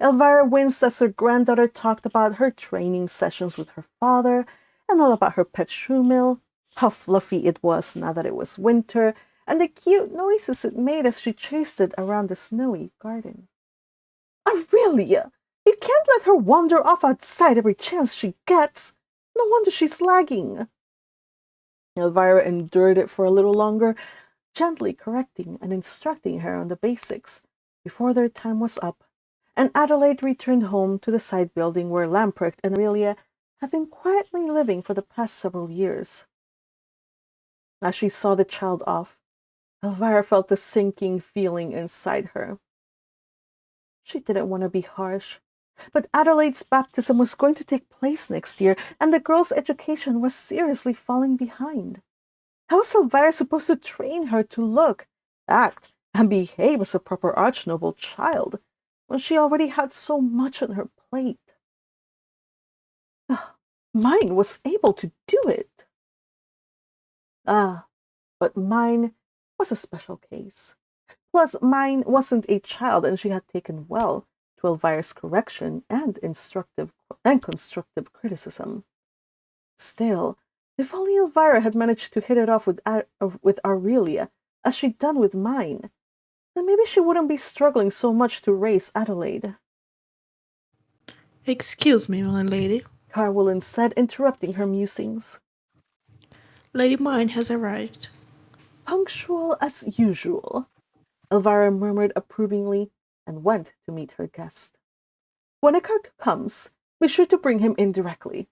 Elvira winced as her granddaughter talked about her training sessions with her father and all about her pet shrew mill, how fluffy it was now that it was winter, and the cute noises it made as she chased it around the snowy garden. Aurelia, you can't let her wander off outside every chance she gets. No wonder she's lagging. Elvira endured it for a little longer, gently correcting and instructing her on the basics before their time was up, and Adelaide returned home to the side building where Lamprecht and Aurelia had been quietly living for the past several years. As she saw the child off, Elvira felt a sinking feeling inside her. She didn't want to be harsh, but Adelaide's baptism was going to take place next year, and the girl's education was seriously falling behind. How was Elvira supposed to train her to look, act, and behave as a proper archnoble child when she already had so much on her plate? Myne was able to do it. But Myne was a special case. Plus, Myne wasn't a child, and she had taken well to Elvira's correction and constructive criticism. Still, if only Elvira had managed to hit it off with Aurelia, as she'd done with Myne, then maybe she wouldn't be struggling so much to raise Adelaide. Excuse me, my lady. Carwillan said, interrupting her musings. Lady Myne has arrived. Punctual as usual, Elvira murmured approvingly and went to meet her guest. When Eckhart comes, be sure to bring him in directly.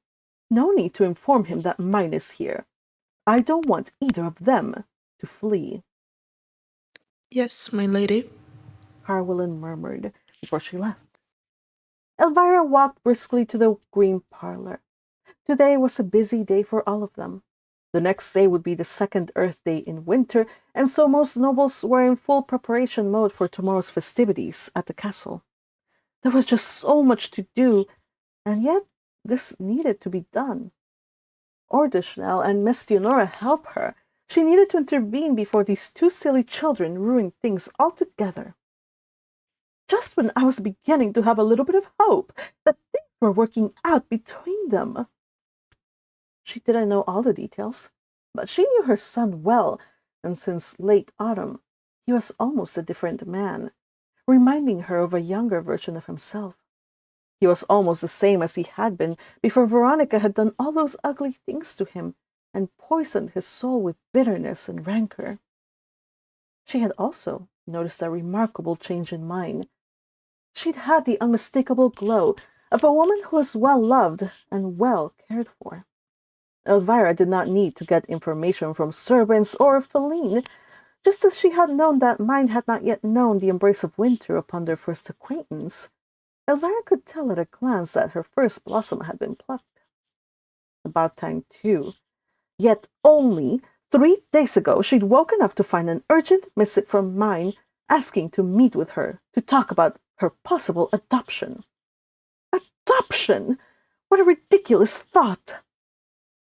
No need to inform him that Myne is here. I don't want either of them to flee. Yes, my lady. Carwillan murmured before she left. Elvira walked briskly to the green parlor. Today was a busy day for all of them. The next day would be the second Earth Day in winter, and so most nobles were in full preparation mode for tomorrow's festivities at the castle. There was just so much to do, and yet this needed to be done. Ordishnell and Miss Theonora help her. She needed to intervene before these two silly children ruined things altogether. Just when I was beginning to have a little bit of hope that things were working out between them. She didn't know all the details, but she knew her son well, and since late autumn, he was almost a different man, reminding her of a younger version of himself. He was almost the same as he had been before Veronica had done all those ugly things to him and poisoned his soul with bitterness and rancor. She had also noticed a remarkable change in Myne. She'd had the unmistakable glow of a woman who was well loved and well cared for. Elvira did not need to get information from servants or Feline, just as she had known that Myne had not yet known the embrace of winter upon their first acquaintance. Elvira could tell at a glance that her first blossom had been plucked. About time, too. Yet only 3 days ago she'd woken up to find an urgent missive from Myne asking to meet with her to talk about her possible adoption. Adoption! What a ridiculous thought!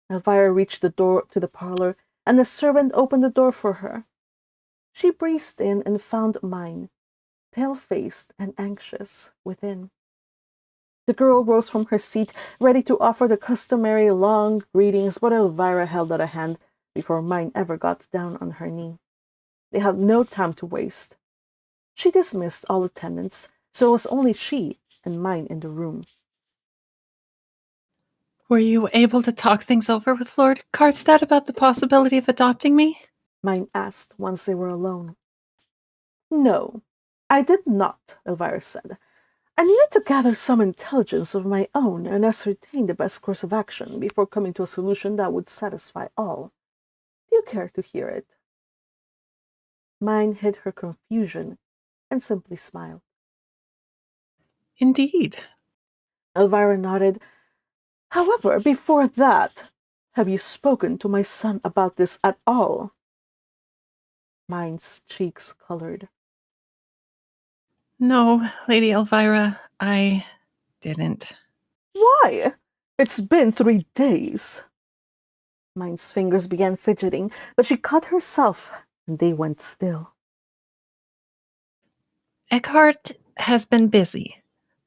Elvira reached the door to the parlor, and the servant opened the door for her. She breezed in and found Myne, pale-faced and anxious, within. The girl rose from her seat, ready to offer the customary long greetings, but Elvira held out a hand before Myne ever got down on her knee. They had no time to waste. She dismissed all attendants, so it was only she and Myne in the room. Were you able to talk things over with Lord Karstad about the possibility of adopting me? Myne asked once they were alone. No, I did not, Elvira said. I needed to gather some intelligence of my own and ascertain the best course of action before coming to a solution that would satisfy all. Do you care to hear it? Myne hid her confusion and simply smiled. Indeed. Elvira nodded. However, before that, have you spoken to my son about this at all? Myne's cheeks colored. No, Lady Elvira, I didn't. Why? It's been 3 days. Myne's fingers began fidgeting, but she caught herself, and they went still. Eckhart has been busy.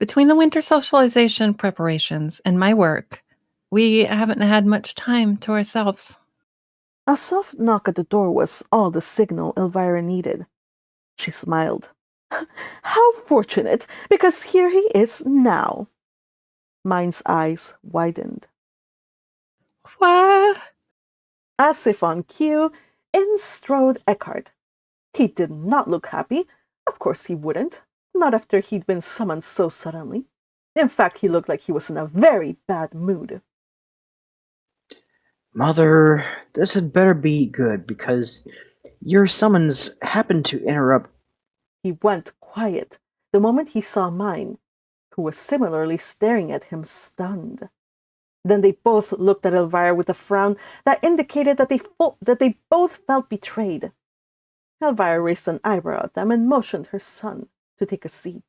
Between the winter socialization preparations and my work, we haven't had much time to ourselves. A soft knock at the door was all the signal Elvira needed. She smiled. How fortunate, because here he is now. Myne's eyes widened. What? As if on cue, in strode Eckhart. He did not look happy. Of course he wouldn't. Not after he'd been summoned so suddenly. In fact, he looked like he was in a very bad mood. Mother, this had better be good, because your summons happened to interrupt. He went quiet the moment he saw Myne, who was similarly staring at him, stunned. Then they both looked at Elvira with a frown that indicated that they both felt betrayed. Elvira raised an eyebrow at them and motioned her son to take a seat.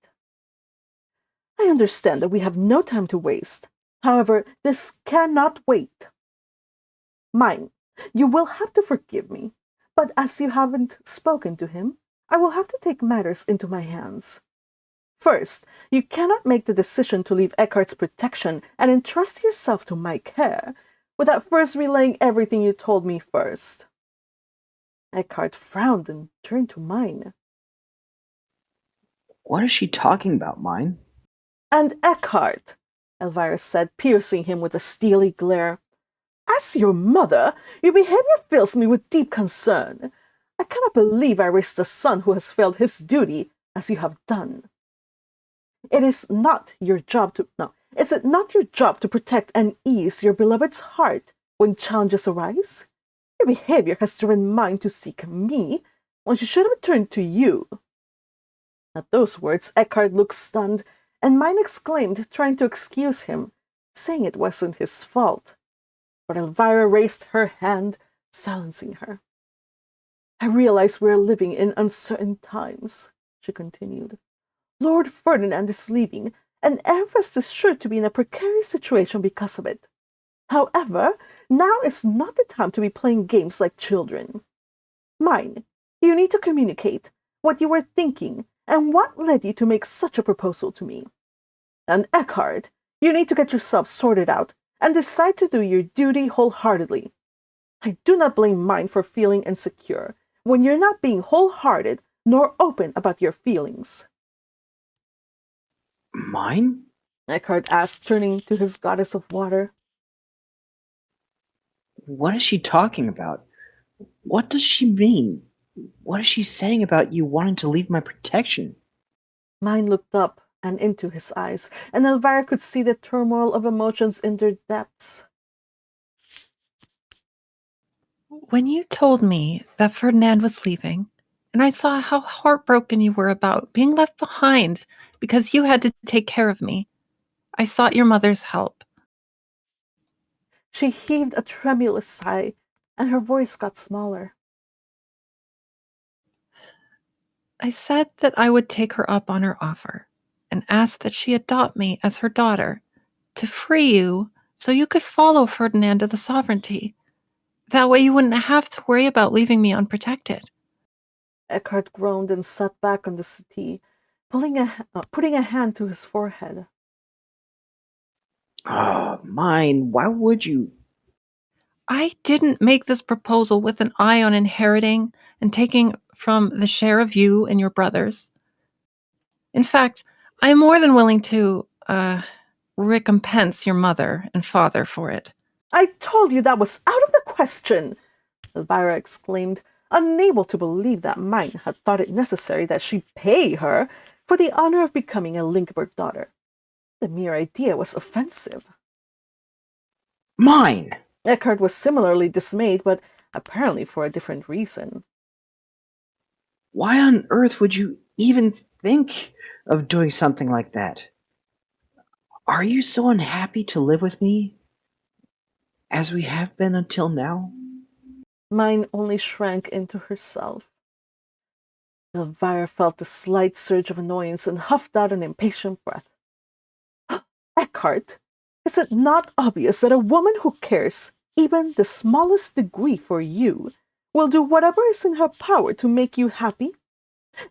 I understand that we have no time to waste. However, this cannot wait. Myne, you will have to forgive me, but as you haven't spoken to him, I will have to take matters into my hands. First, you cannot make the decision to leave Eckhart's protection and entrust yourself to my care without first relaying everything you told me first. Eckhart frowned and turned to Myne. What is she talking about, Myne? And Eckhart, Elvira said, piercing him with a steely glare. As your mother, your behavior fills me with deep concern. I cannot believe I raised a son who has failed his duty as you have done. Is it not your job to protect and ease your beloved's heart when challenges arise? Your behavior has driven mine to seek me when she should have turned to you. At those words, Eckhart looked stunned, and Myne exclaimed, trying to excuse him, saying it wasn't his fault. But Elvira raised her hand, silencing her. I realize we are living in uncertain times, she continued. Lord Ferdinand is leaving, and Everest is sure to be in a precarious situation because of it. However, now is not the time to be playing games like children. Myne, you need to communicate what you were thinking and what led you to make such a proposal to me. And Eckhart, you need to get yourself sorted out and decide to do your duty wholeheartedly. I do not blame Myne for feeling insecure when you're not being wholehearted nor open about your feelings. Mine? Eckhart asked, turning to his goddess of water. What is she talking about? What does she mean? What is she saying about you wanting to leave my protection? Myne looked up and into his eyes, and Elvira could see the turmoil of emotions in their depths. When you told me that Ferdinand was leaving, and I saw how heartbroken you were about being left behind because you had to take care of me, I sought your mother's help. She heaved a tremulous sigh, and her voice got smaller. I said that I would take her up on her offer and ask that she adopt me as her daughter to free you so you could follow Ferdinand to the sovereignty. That way you wouldn't have to worry about leaving me unprotected. Eckhart groaned and sat back on the settee, putting a hand to his forehead. Mine, why would you? I didn't make this proposal with an eye on inheriting and taking from the share of you and your brothers. In fact, I am more than willing to, recompense your mother and father for it. I told you that was out of the question, Elvira exclaimed, unable to believe that Myne had thought it necessary that she pay her for the honor of becoming a Lynchburg daughter. The mere idea was offensive. Mine! Eckhart was similarly dismayed, but apparently for a different reason. Why on earth would you even think of doing something like that? Are you so unhappy to live with me as we have been until now? Myne only shrank into herself. Elvira felt a slight surge of annoyance and huffed out an impatient breath. Eckhart, is it not obvious that a woman who cares even the smallest degree for you will do whatever is in her power to make you happy?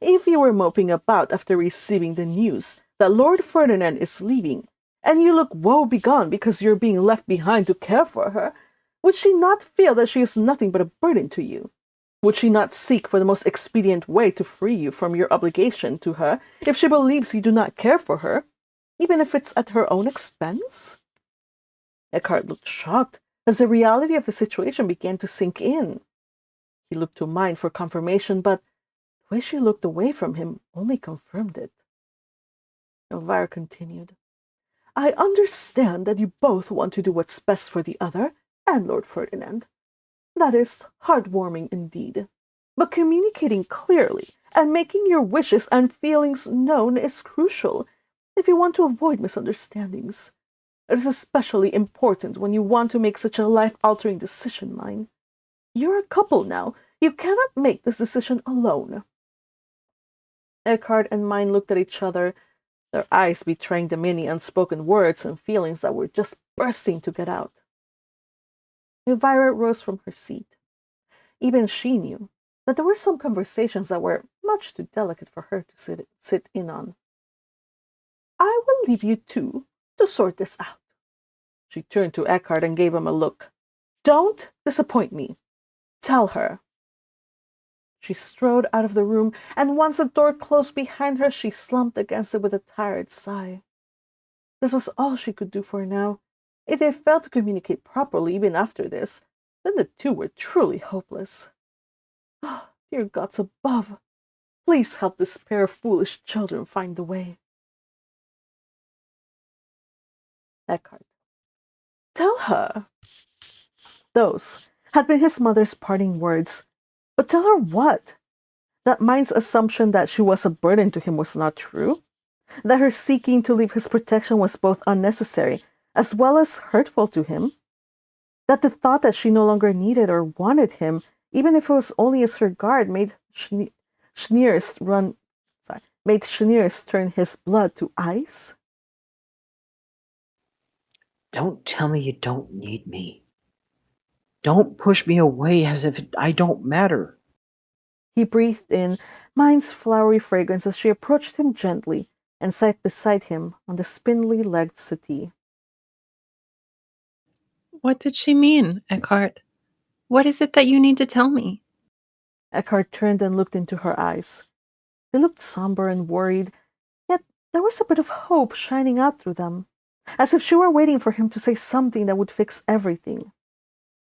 If you were moping about after receiving the news that Lord Ferdinand is leaving, and you look woe-begone because you're being left behind to care for her, would she not feel that she is nothing but a burden to you? Would she not seek for the most expedient way to free you from your obligation to her if she believes you do not care for her, even if it's at her own expense? Eckhart looked shocked as the reality of the situation began to sink in. He looked to Myne for confirmation, but the way she looked away from him only confirmed it. Elvira continued, I understand that you both want to do what's best for the other and Lord Ferdinand. That is heartwarming indeed. But communicating clearly and making your wishes and feelings known is crucial if you want to avoid misunderstandings. It is especially important when you want to make such a life-altering decision, Myne. You're a couple now. You cannot make this decision alone. Eckhart and Myne looked at each other, their eyes betraying the many unspoken words and feelings that were just bursting to get out. Elvira rose from her seat. Even she knew that there were some conversations that were much too delicate for her to sit in on. I will leave you two to sort this out. She turned to Eckhart and gave him a look. Don't disappoint me. Tell her. She strode out of the room, and once the door closed behind her, she slumped against it with a tired sigh. This was all she could do for now. If they failed to communicate properly even after this, then the two were truly hopeless. Ah, dear gods above, please help this pair of foolish children find the way. Eckhart. Tell her. Those had been his mother's parting words. But tell her what? That Myne's assumption that she was a burden to him was not true? That her seeking to leave his protection was both unnecessary as well as hurtful to him? That the thought that she no longer needed or wanted him, even if it was only as her guard, made Schneers turn his blood to ice? Don't tell me you don't need me. Don't push me away as if I don't matter. He breathed in Myne's flowery fragrance as she approached him gently and sat beside him on the spindly-legged settee. What did she mean, Eckhart? What is it that you need to tell me? Eckhart turned and looked into her eyes. They looked somber and worried, yet there was a bit of hope shining out through them, as if she were waiting for him to say something that would fix everything.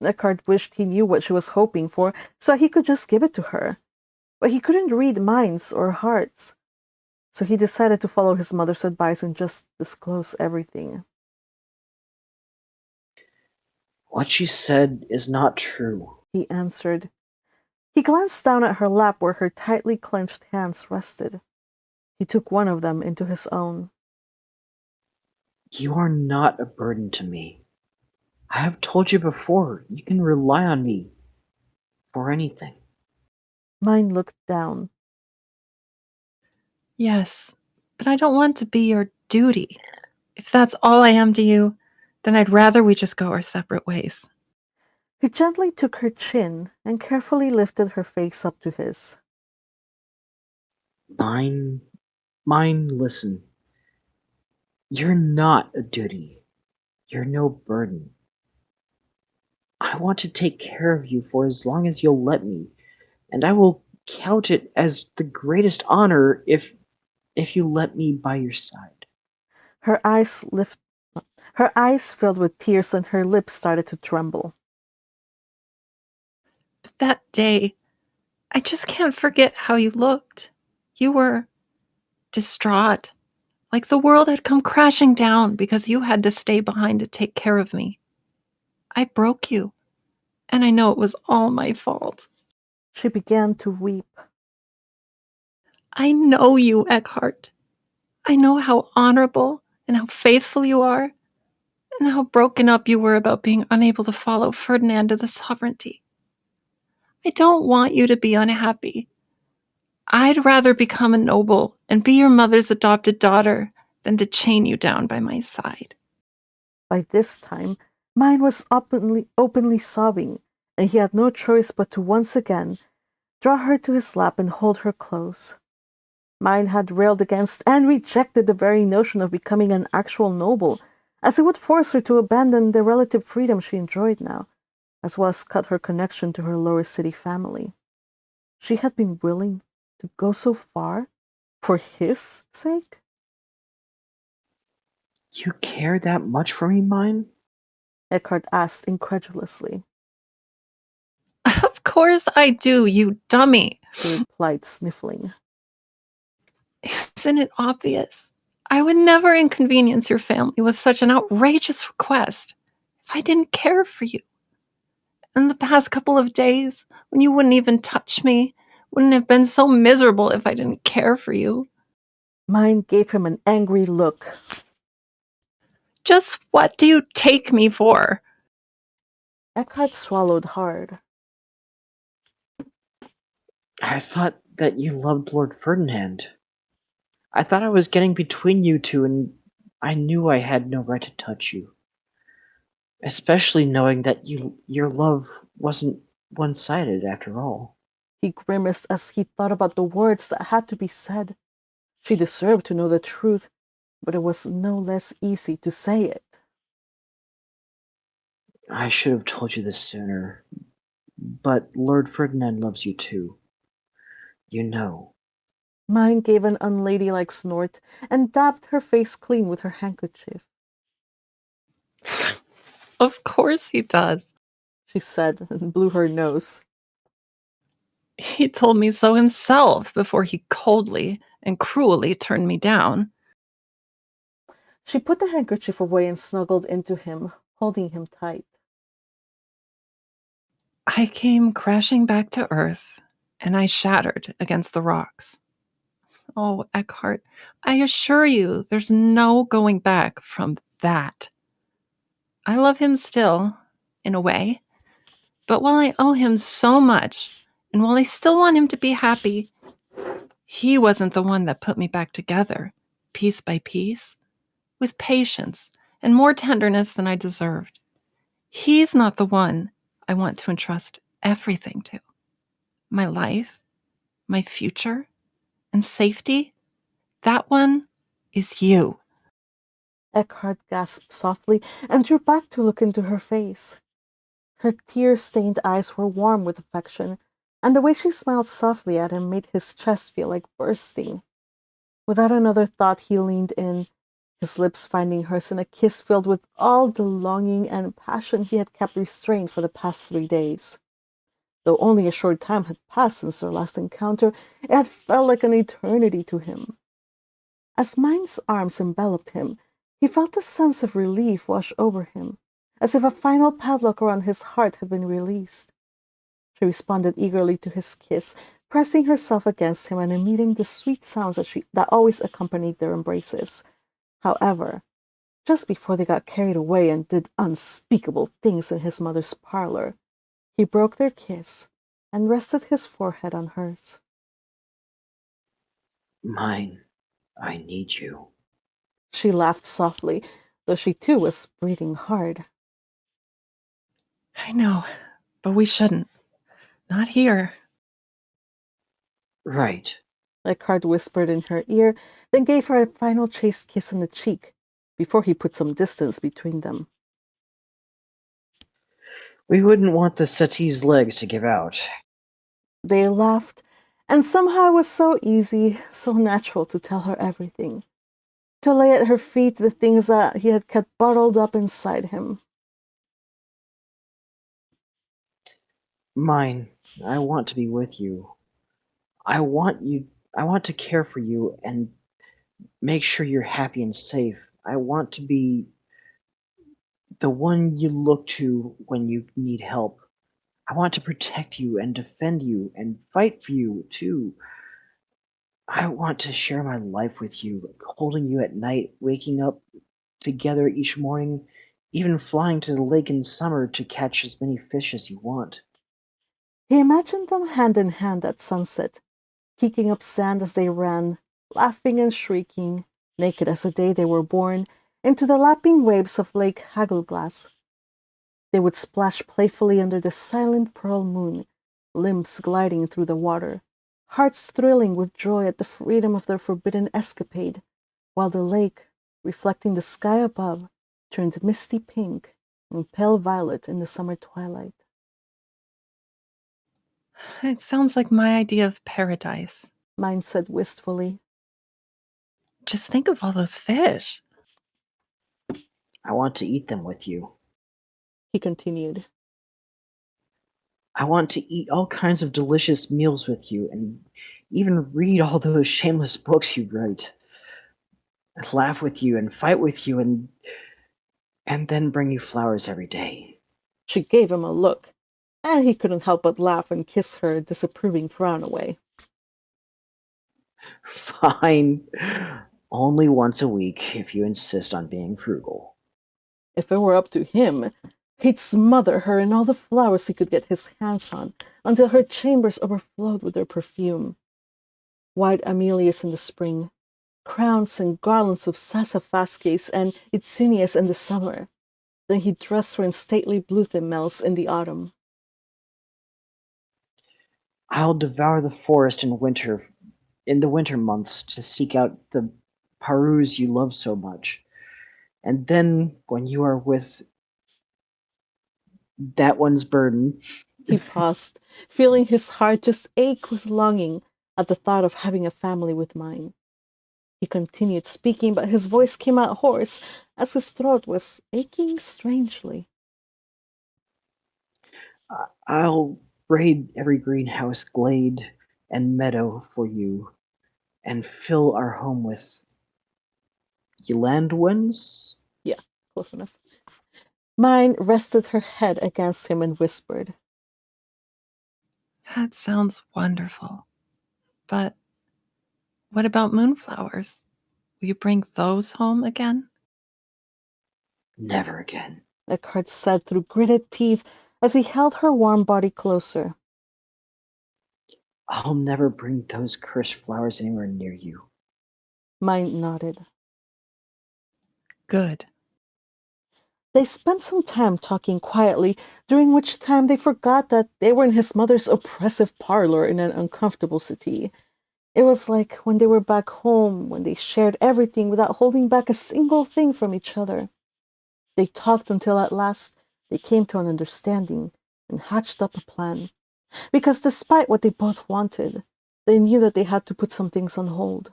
Eckhart wished he knew what she was hoping for, so he could just give it to her. But he couldn't read minds or hearts, so he decided to follow his mother's advice and just disclose everything. What she said is not true. He answered. He glanced down at her lap where her tightly clenched hands rested. He took one of them into his own. You are not a burden to me. I have told you before, you can rely on me for anything. Myne looked down. Yes, but I don't want to be your duty. If that's all I am to you, then I'd rather we just go our separate ways. He gently took her chin and carefully lifted her face up to his. Myne, listen. You're not a duty. You're no burden. I want to take care of you for as long as you'll let me, and I will count it as the greatest honor if you let me by your side. Her eyes filled with tears and her lips started to tremble. But that day, I just can't forget how you looked. You were distraught, like the world had come crashing down because you had to stay behind to take care of me. I broke you, and I know it was all my fault. She began to weep. I know you, Eckhart. I know how honorable and how faithful you are, and how broken up you were about being unable to follow Ferdinand to the sovereignty. I don't want you to be unhappy. I'd rather become a noble and be your mother's adopted daughter than to chain you down by my side. By this time, Myne was openly sobbing, and he had no choice but to once again draw her to his lap and hold her close. Myne had railed against and rejected the very notion of becoming an actual noble, as it would force her to abandon the relative freedom she enjoyed now, as well as cut her connection to her lower city family. She had been willing to go so far for his sake? You care that much for me, Myne? Eckhart asked incredulously. Of course I do, you dummy, She replied, sniffling. Isn't it obvious? I would never inconvenience your family with such an outrageous request if I didn't care for you. And the past couple of days, when you wouldn't even touch me, wouldn't have been so miserable if I didn't care for you. Myne gave him an angry look. Just what do you take me for? Eckhart swallowed hard. I thought that you loved Lord Ferdinand. I thought I was getting between you two, and I knew I had no right to touch you. Especially knowing that your love wasn't one-sided after all. He grimaced as he thought about the words that had to be said. She deserved to know the truth, but it was no less easy to say it. I should have told you this sooner, but Lord Ferdinand loves you too. You know. Mine gave an unladylike snort and dabbed her face clean with her handkerchief. Of course he does. She said and blew her nose. He told me so himself before he coldly and cruelly turned me down. She put the handkerchief away and snuggled into him, holding him tight. I came crashing back to Earth, and I shattered against the rocks. Oh, Eckhart, I assure you there's no going back from that. I love him still, in a way, but while I owe him so much, and while I still want him to be happy, he wasn't the one that put me back together, piece by piece, with patience and more tenderness than I deserved. He's not the one I want to entrust everything to. My life, my future, and safety, that one is you. Eckhart gasped softly and drew back to look into her face. Her tear-stained eyes were warm with affection, and the way she smiled softly at him made his chest feel like bursting. Without another thought, he leaned in, his lips finding hers in a kiss filled with all the longing and passion he had kept restrained for the past 3 days. Though only a short time had passed since their last encounter, it had felt like an eternity to him. As Mine's arms enveloped him, he felt a sense of relief wash over him, as if a final padlock around his heart had been released. She responded eagerly to his kiss, pressing herself against him and emitting the sweet sounds that always accompanied their embraces. However, just before they got carried away and did unspeakable things in his mother's parlor, he broke their kiss and rested his forehead on hers. Mine, I need you. She laughed softly, though she too was breathing hard. I know, but we shouldn't. Not here. Right. Eckhart whispered in her ear, then gave her a final chaste kiss on the cheek, before he put some distance between them. We wouldn't want the settee's legs to give out. They laughed, and somehow it was so easy, so natural to tell her everything, to lay at her feet the things that he had kept bottled up inside him. Mine, I want to be with you. I want to care for you and make sure you're happy and safe. I want to be the one you look to when you need help. I want to protect you and defend you and fight for you, too. I want to share my life with you, holding you at night, waking up together each morning, even flying to the lake in summer to catch as many fish as you want. He imagined them hand in hand at sunset, kicking up sand as they ran, laughing and shrieking, naked as the day they were born, into the lapping waves of Lake Haggleglass. They would splash playfully under the silent pearl moon, limbs gliding through the water, hearts thrilling with joy at the freedom of their forbidden escapade, while the lake, reflecting the sky above, turned misty pink and pale violet in the summer twilight. It sounds like my idea of paradise. Mine said wistfully. Just think of all those fish. I want to eat them with you. He continued. I want to eat all kinds of delicious meals with you and even read all those shameless books you write. And laugh with you and fight with you and then bring you flowers every day. She gave him a look, and he couldn't help but laugh and kiss her disapproving frown away. Fine. Only once a week if you insist on being frugal. If it were up to him, he'd smother her in all the flowers he could get his hands on until her chambers overflowed with their perfume. White amelias in the spring, crowns and garlands of sassafrasques and itsinias in the summer. Then he'd dress her in stately blue thymels in the autumn. I'll devour the forest in the winter months to seek out the parus you love so much. And then when you are with that one's burden, He paused, feeling his heart just ache with longing, at the thought of having a family with mine. He continued speaking, but his voice came out hoarse, as his throat was aching strangely. I'll raid every greenhouse, glade, and meadow for you, and fill our home with Ylandwens? Yeah, close enough. Mine rested her head against him and whispered, That sounds wonderful. But what about moonflowers? Will you bring those home again? Never again. Eckhart said through gritted teeth as he held her warm body closer. I'll never bring those cursed flowers anywhere near you. Mine nodded. Good. They spent some time talking quietly, during which time they forgot that they were in his mother's oppressive parlor in an uncomfortable city. It was like when they were back home, when they shared everything without holding back a single thing from each other. They talked until at last they came to an understanding and hatched up a plan. Because despite what they both wanted, they knew that they had to put some things on hold.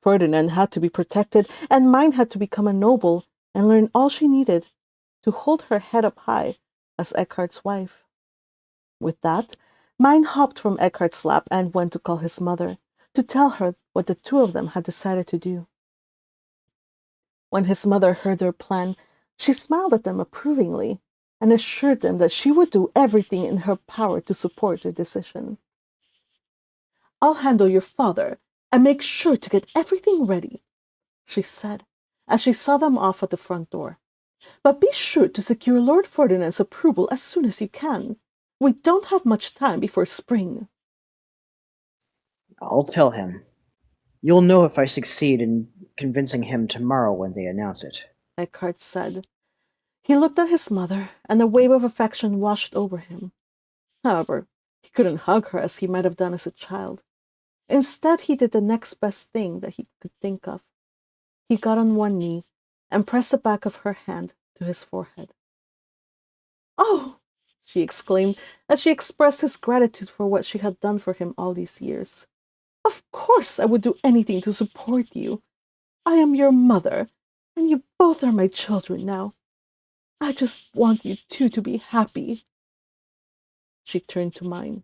Ferdinand had to be protected, and Mine had to become a noble and learn all she needed to hold her head up high as Eckhart's wife. With that, Mine hopped from Eckhart's lap and went to call his mother, to tell her what the two of them had decided to do. When his mother heard their plan, she smiled at them approvingly and assured them that she would do everything in her power to support their decision. I'll handle your father and make sure to get everything ready, she said, as she saw them off at the front door. But be sure to secure Lord Ferdinand's approval as soon as you can. We don't have much time before spring. I'll tell him. You'll know if I succeed in convincing him tomorrow when they announce it. Eckhart said. He looked at his mother, and a wave of affection washed over him. However, he couldn't hug her as he might have done as a child. Instead, he did the next best thing that he could think of. He got on one knee and pressed the back of her hand to his forehead. "Oh!" she exclaimed as she expressed his gratitude for what she had done for him all these years. "Of course I would do anything to support you. I am your mother, and you both are my children now. I just want you two to be happy." She turned to Mine.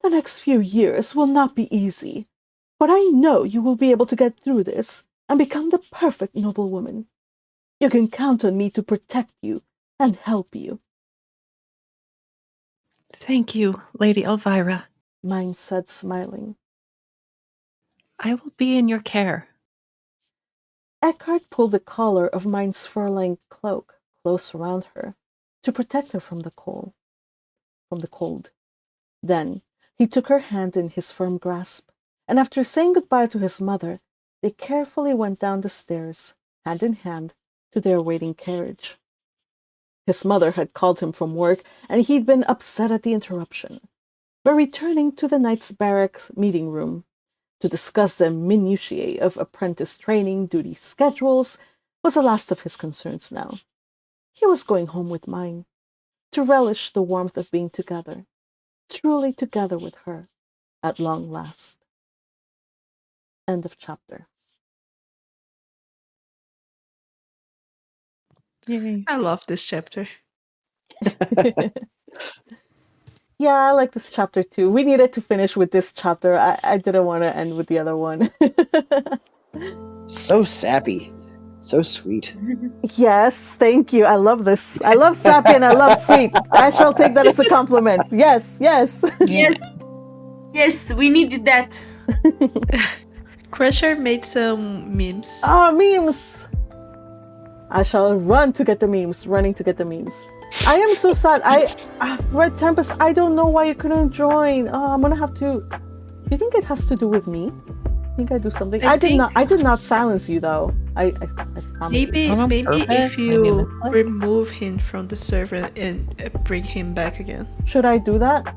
"The next few years will not be easy, but I know you will be able to get through this and become the perfect noblewoman. You can count on me to protect you and help you." Thank you, Lady Elvira. Mine said, smiling. I will be in your care. Eckhart pulled the collar of Mine's fur-lined cloak close around her to protect her from the cold. Then he took her hand in his firm grasp, and after saying goodbye to his mother, they carefully went down the stairs, hand in hand, to their waiting carriage. His mother had called him from work, and he'd been upset at the interruption. But returning to the knight's barracks meeting room to discuss the minutiae of apprentice training, duty schedules, was the last of his concerns now. He was going home with Mine, to relish the warmth of being together, truly together with her, at long last. End of chapter. Yay. I love this chapter. Yeah, I like this chapter too. We needed to finish with this chapter. I didn't want to end with the other one. So sappy. So sweet. Yes, thank you. I love this. I love sappy and I love sweet. I shall take that as a compliment. Yes, yes. Yes. Yes, we needed that. Crusher made some memes. Ah, memes. I shall run to get the memes. Running to get the memes. I am so sad. Red Tempest, I don't know why you couldn't join. Oh, I'm gonna have to. You think it has to do with me? I think I do something. I did not silence you though. I promise Maybe you. On maybe purpose? if Maybe you misplaced? remove him from the server and bring him back again. Should I do that?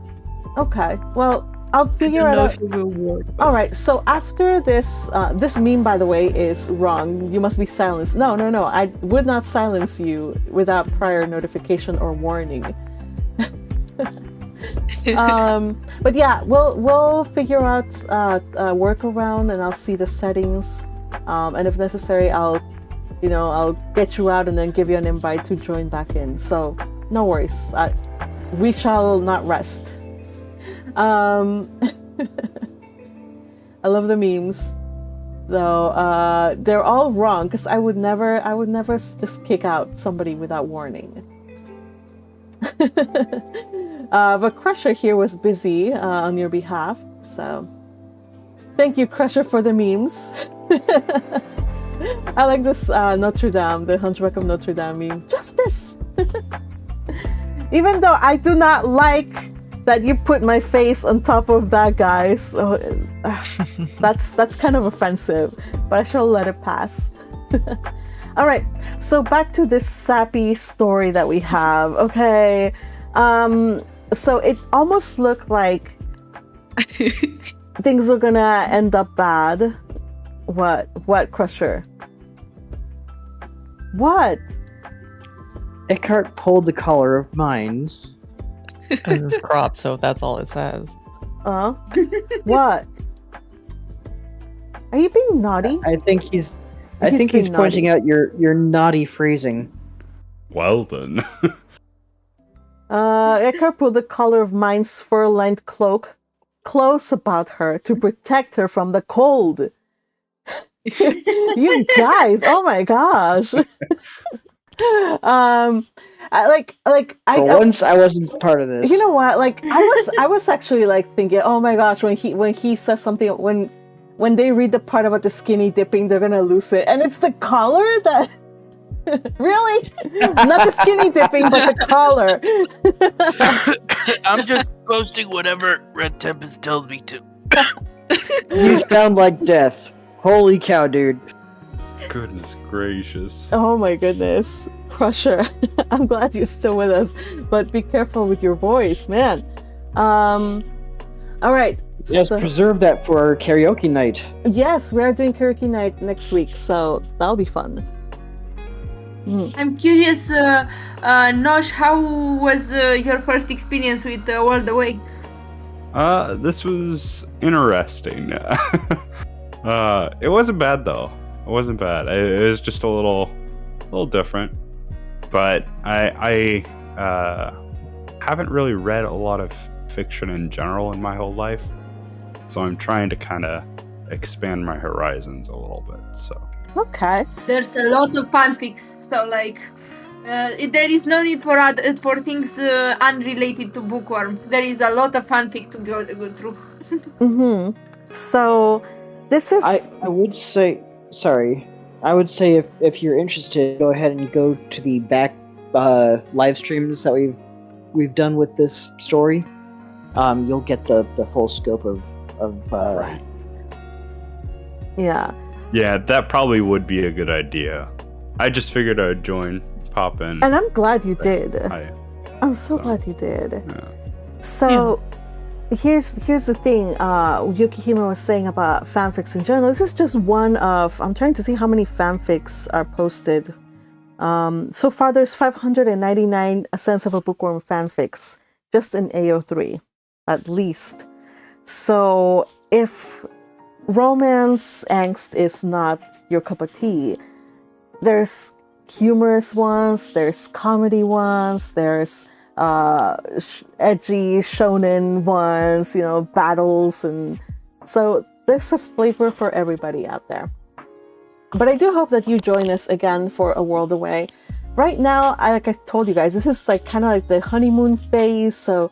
Okay. Well, I'll I figure don't it know out. if it will work. All right. So after this, this meme, by the way, is wrong. You must be silenced. No. I would not silence you without prior notification or warning. But yeah, we'll figure out a workaround, and I'll see the settings. And if necessary, I'll get you out and then give you an invite to join back in. So no worries. We shall not rest. I love the memes, though. They're all wrong because I would never just kick out somebody without warning. But Crusher here was busy on your behalf, so thank you, Crusher, for the memes. I like this Notre Dame, the Hunchback of Notre Dame meme. Justice! Even though I do not like that you put my face on top of that guy, so that's kind of offensive, but I shall let it pass. All right, so back to this sappy story that we have. Okay, so it almost looked like things are gonna end up bad. What, Crusher? What? Eckhart pulled the collar of Myne's. And it's cropped, so that's all it says. What? Are you being naughty? I think he's being pointing naughty. out your naughty phrasing. Well then. Eckhart pulled the collar of Myne's fur-lined cloak close about her to protect her from the cold. You guys, oh my gosh. Once I wasn't part of this. You know what? Like I was actually like thinking, oh my gosh, when he says something, when they read the part about the skinny dipping, they're gonna lose it, and it's the collar that. Really? Not the skinny dipping, but the collar. I'm just posting whatever Red Tempest tells me to. You sound like death. Holy cow, dude. Goodness gracious. Oh my goodness. Crusher, I'm glad you're still with us, but be careful with your voice, man. All right. Yes, so- preserve that for our karaoke night. Yes, we are doing karaoke night next week, so that'll be fun. I'm curious, Nosh, how was your first experience with World Away? This was interesting. It wasn't bad though. It wasn't bad. It was just a little different. But I haven't really read a lot of fiction in general in my whole life, so I'm trying to kind of expand my horizons a little bit. So. Okay. There's a lot of fanfics, so like there is no need for things unrelated to Bookworm. There is a lot of fanfic to go through. So this is. I would say, sorry. I would say if you're interested, go ahead and go to the back live streams that we've done with this story. You'll get the full scope of Right. Yeah. Yeah, that probably would be a good idea. I just figured I'd pop in. And I'm glad you did. I'm so So, glad you did. Yeah. So here's the thing. Yukihime was saying about fanfics in general. This is just one of. I'm trying to see how many fanfics are posted. So far, there's 599 Ascendance of a Bookworm fanfics just in AO3, at least. So if romance angst is not your cup of tea, there's humorous ones, there's comedy ones, there's edgy shonen ones, battles, and so there's a flavor for everybody out there. But I do hope that you join us again for A World Away. Right now, like I told you guys, this is like kind of like the honeymoon phase, so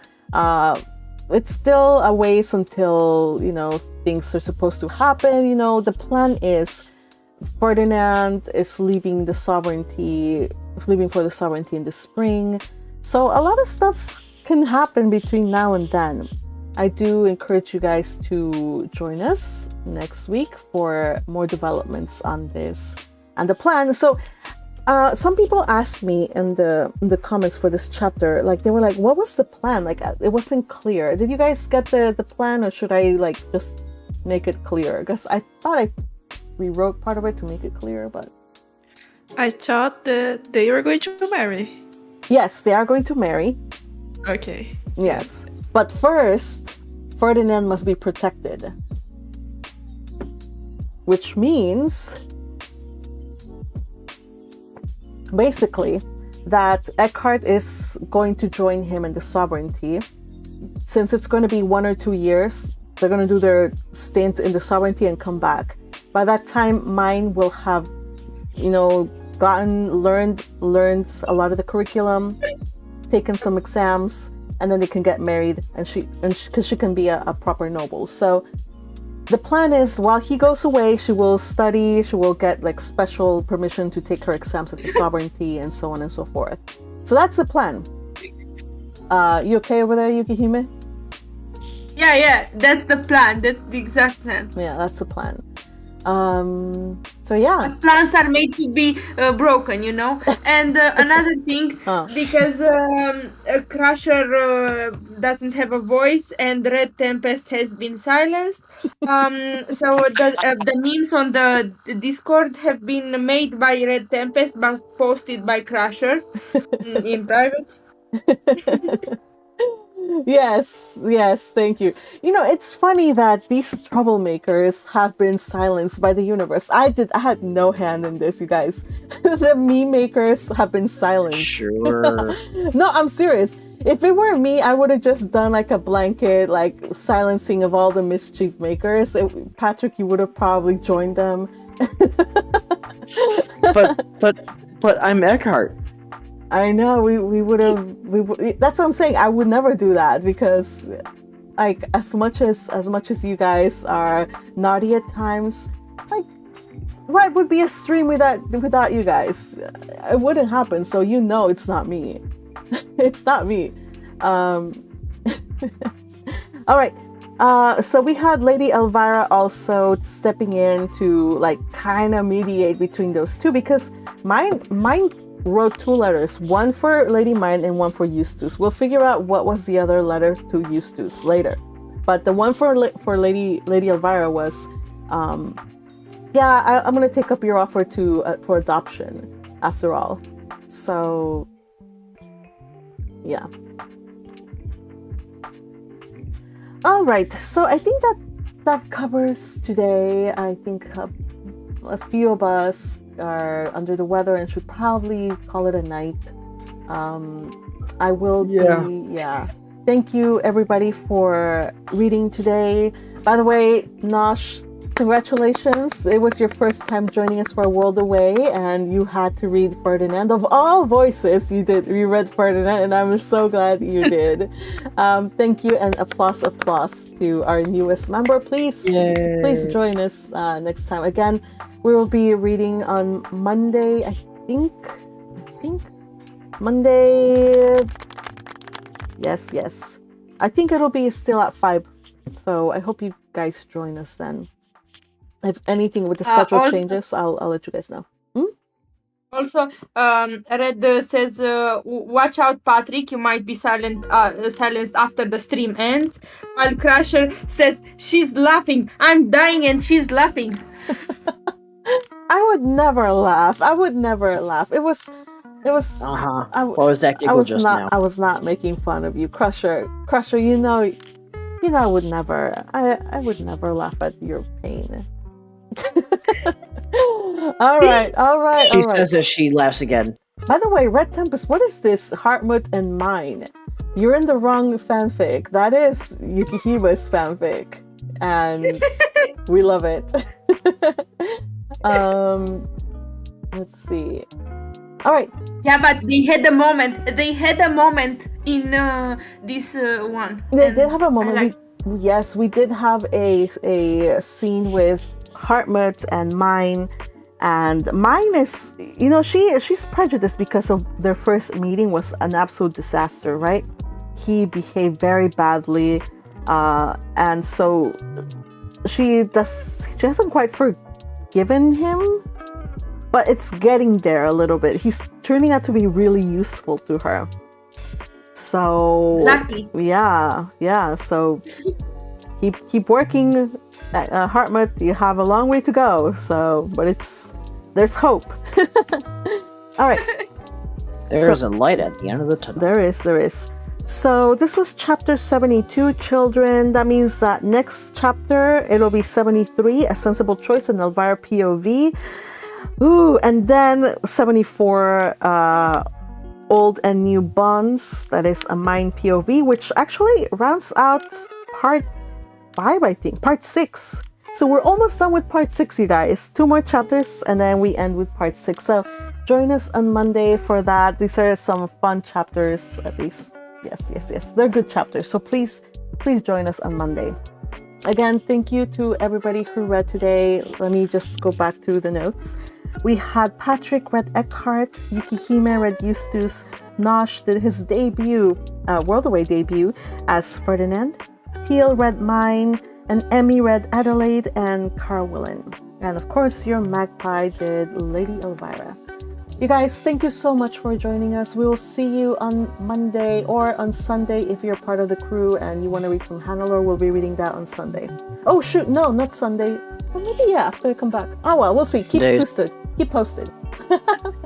it's still a ways until things are supposed to happen. The plan is Ferdinand is leaving for the sovereignty in the spring, so a lot of stuff can happen between now and then. I do encourage you guys to join us next week for more developments on this and the plan. So some people asked me in the comments for this chapter, like they were like, what was the plan? Like it wasn't clear. Did you guys get the plan, or should I like just make it clear? Because I thought I rewrote part of it to make it clear, but I thought that they were going to marry. yes, they are going to marry. Okay. Yes. But first, Ferdinand must be protected. Which means, basically, that Eckhart is going to join him in the sovereignty. Since it's going to be 1 or 2 years, they're going to do their stint in the sovereignty and come back. By that time, Myne will have, learned a lot of the curriculum, taken some exams, and then they can get married, and because she can be a proper noble. So the plan is, while he goes away, she will study, she will get like special permission to take her exams at the sovereignty, and so on and so forth. So that's the plan. You okay over there, Yukihime? Yeah, that's the plan. That's the exact plan. Yeah, that's the plan. So yeah. But plans are made to be broken, And another thing, because Crusher doesn't have a voice and Red Tempest has been silenced, so the memes on the Discord have been made by Red Tempest but posted by Crusher in private. Yes, thank you. It's funny that these troublemakers have been silenced by the universe. I had no hand in this, you guys. The meme makers have been silenced. Sure. No, I'm serious. If it were me, I would have just done like a blanket, like silencing of all the mischief makers. Patrick, you would have probably joined them. But I'm Eckhart. I know we would have. That's what I'm saying. I would never do that because, like, as much as you guys are naughty at times, like, what would be a stream without you guys? It wouldn't happen. So it's not me. It's not me. All right. So we had Lady Elvira also stepping in to like kind of mediate between those two, because Myne wrote 2 letters, one for Lady Myne and one for Eustace. We'll figure out what was the other letter to Eustace later. But the one for Lady Elvira was, I'm gonna take up your offer for adoption, after all. So, yeah. All right. So I think that covers today. I think a few of us are under the weather and should probably call it a night. I will be. Thank you everybody for reading today. By the way, Nosh, congratulations. It was your first time joining us for A World Away, and you had to read Ferdinand. Of all voices, you read Ferdinand, and I'm so glad you did. Thank you, and applause to our newest member. Please join us next time. Again, we will be reading on Monday, I think. Monday. Yes. I think it'll be still at 5. So I hope you guys join us then. If anything with the schedule changes, I'll let you guys know. Also, Red says, watch out, Patrick, you might be silenced after the stream ends. While Crusher says, she's laughing. I'm dying and she's laughing. I would never laugh. It was. What was that giggle just now? I was not making fun of you, Crusher. Crusher, I would never. I would never laugh at your pain. All right. She says as she laughs again. By the way, Red Tempest, what is this Hartmut and Myne? You're in the wrong fanfic. That is Yukihime's fanfic, and we love it. Let's see. All right. Yeah, but they had a moment. In this one. They did have a moment. We did have a scene with Hartmut and Myne. And Myne is, she's prejudiced because of their first meeting was an absolute disaster, right? He behaved very badly, and so she hasn't quite forgiven him, but it's getting there a little bit. He's turning out to be really useful to her. So exactly. Yeah. So keep working. Hartmut, you have a long way to go. So, but there's hope. All right. There is a light at the end of the tunnel. There is. So this was chapter 72, children. That means that next chapter, it'll be 73, A Sensible Choice, and Elvira POV. Ooh, and then 74, Old and New Bonds. That is a Myne POV, which actually rounds out part 5, I think. Part 6. So we're almost done with part 6, you guys. 2 more chapters, and then we end with part 6. So join us on Monday for that. These are some fun chapters, at least. Yes. They're good chapters. So please join us on Monday. Again, thank you to everybody who read today. Let me just go back to the notes. We had Patrick read Eckhart, Yukihime read Eustace, Nosh did his debut, World Away debut as Ferdinand, Teal read Myne, and Emmy read Adelaide and Carwillen. And of course, your magpie did Lady Elvira. You guys, thank you so much for joining us. We will see you on Monday or on Sunday if you're part of the crew and you want to read some Hannelore. We'll be reading that on Sunday. Oh shoot, no, not Sunday. Well, maybe yeah, after I come back. Oh well, we'll see. Keep posted.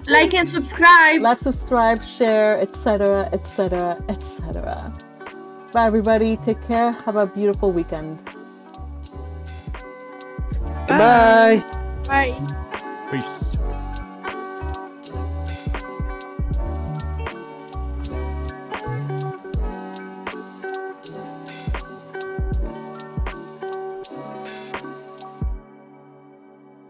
Like and subscribe. Like, subscribe, share, etc., etc., etc. Bye, everybody. Take care. Have a beautiful weekend. Goodbye. Bye. Peace.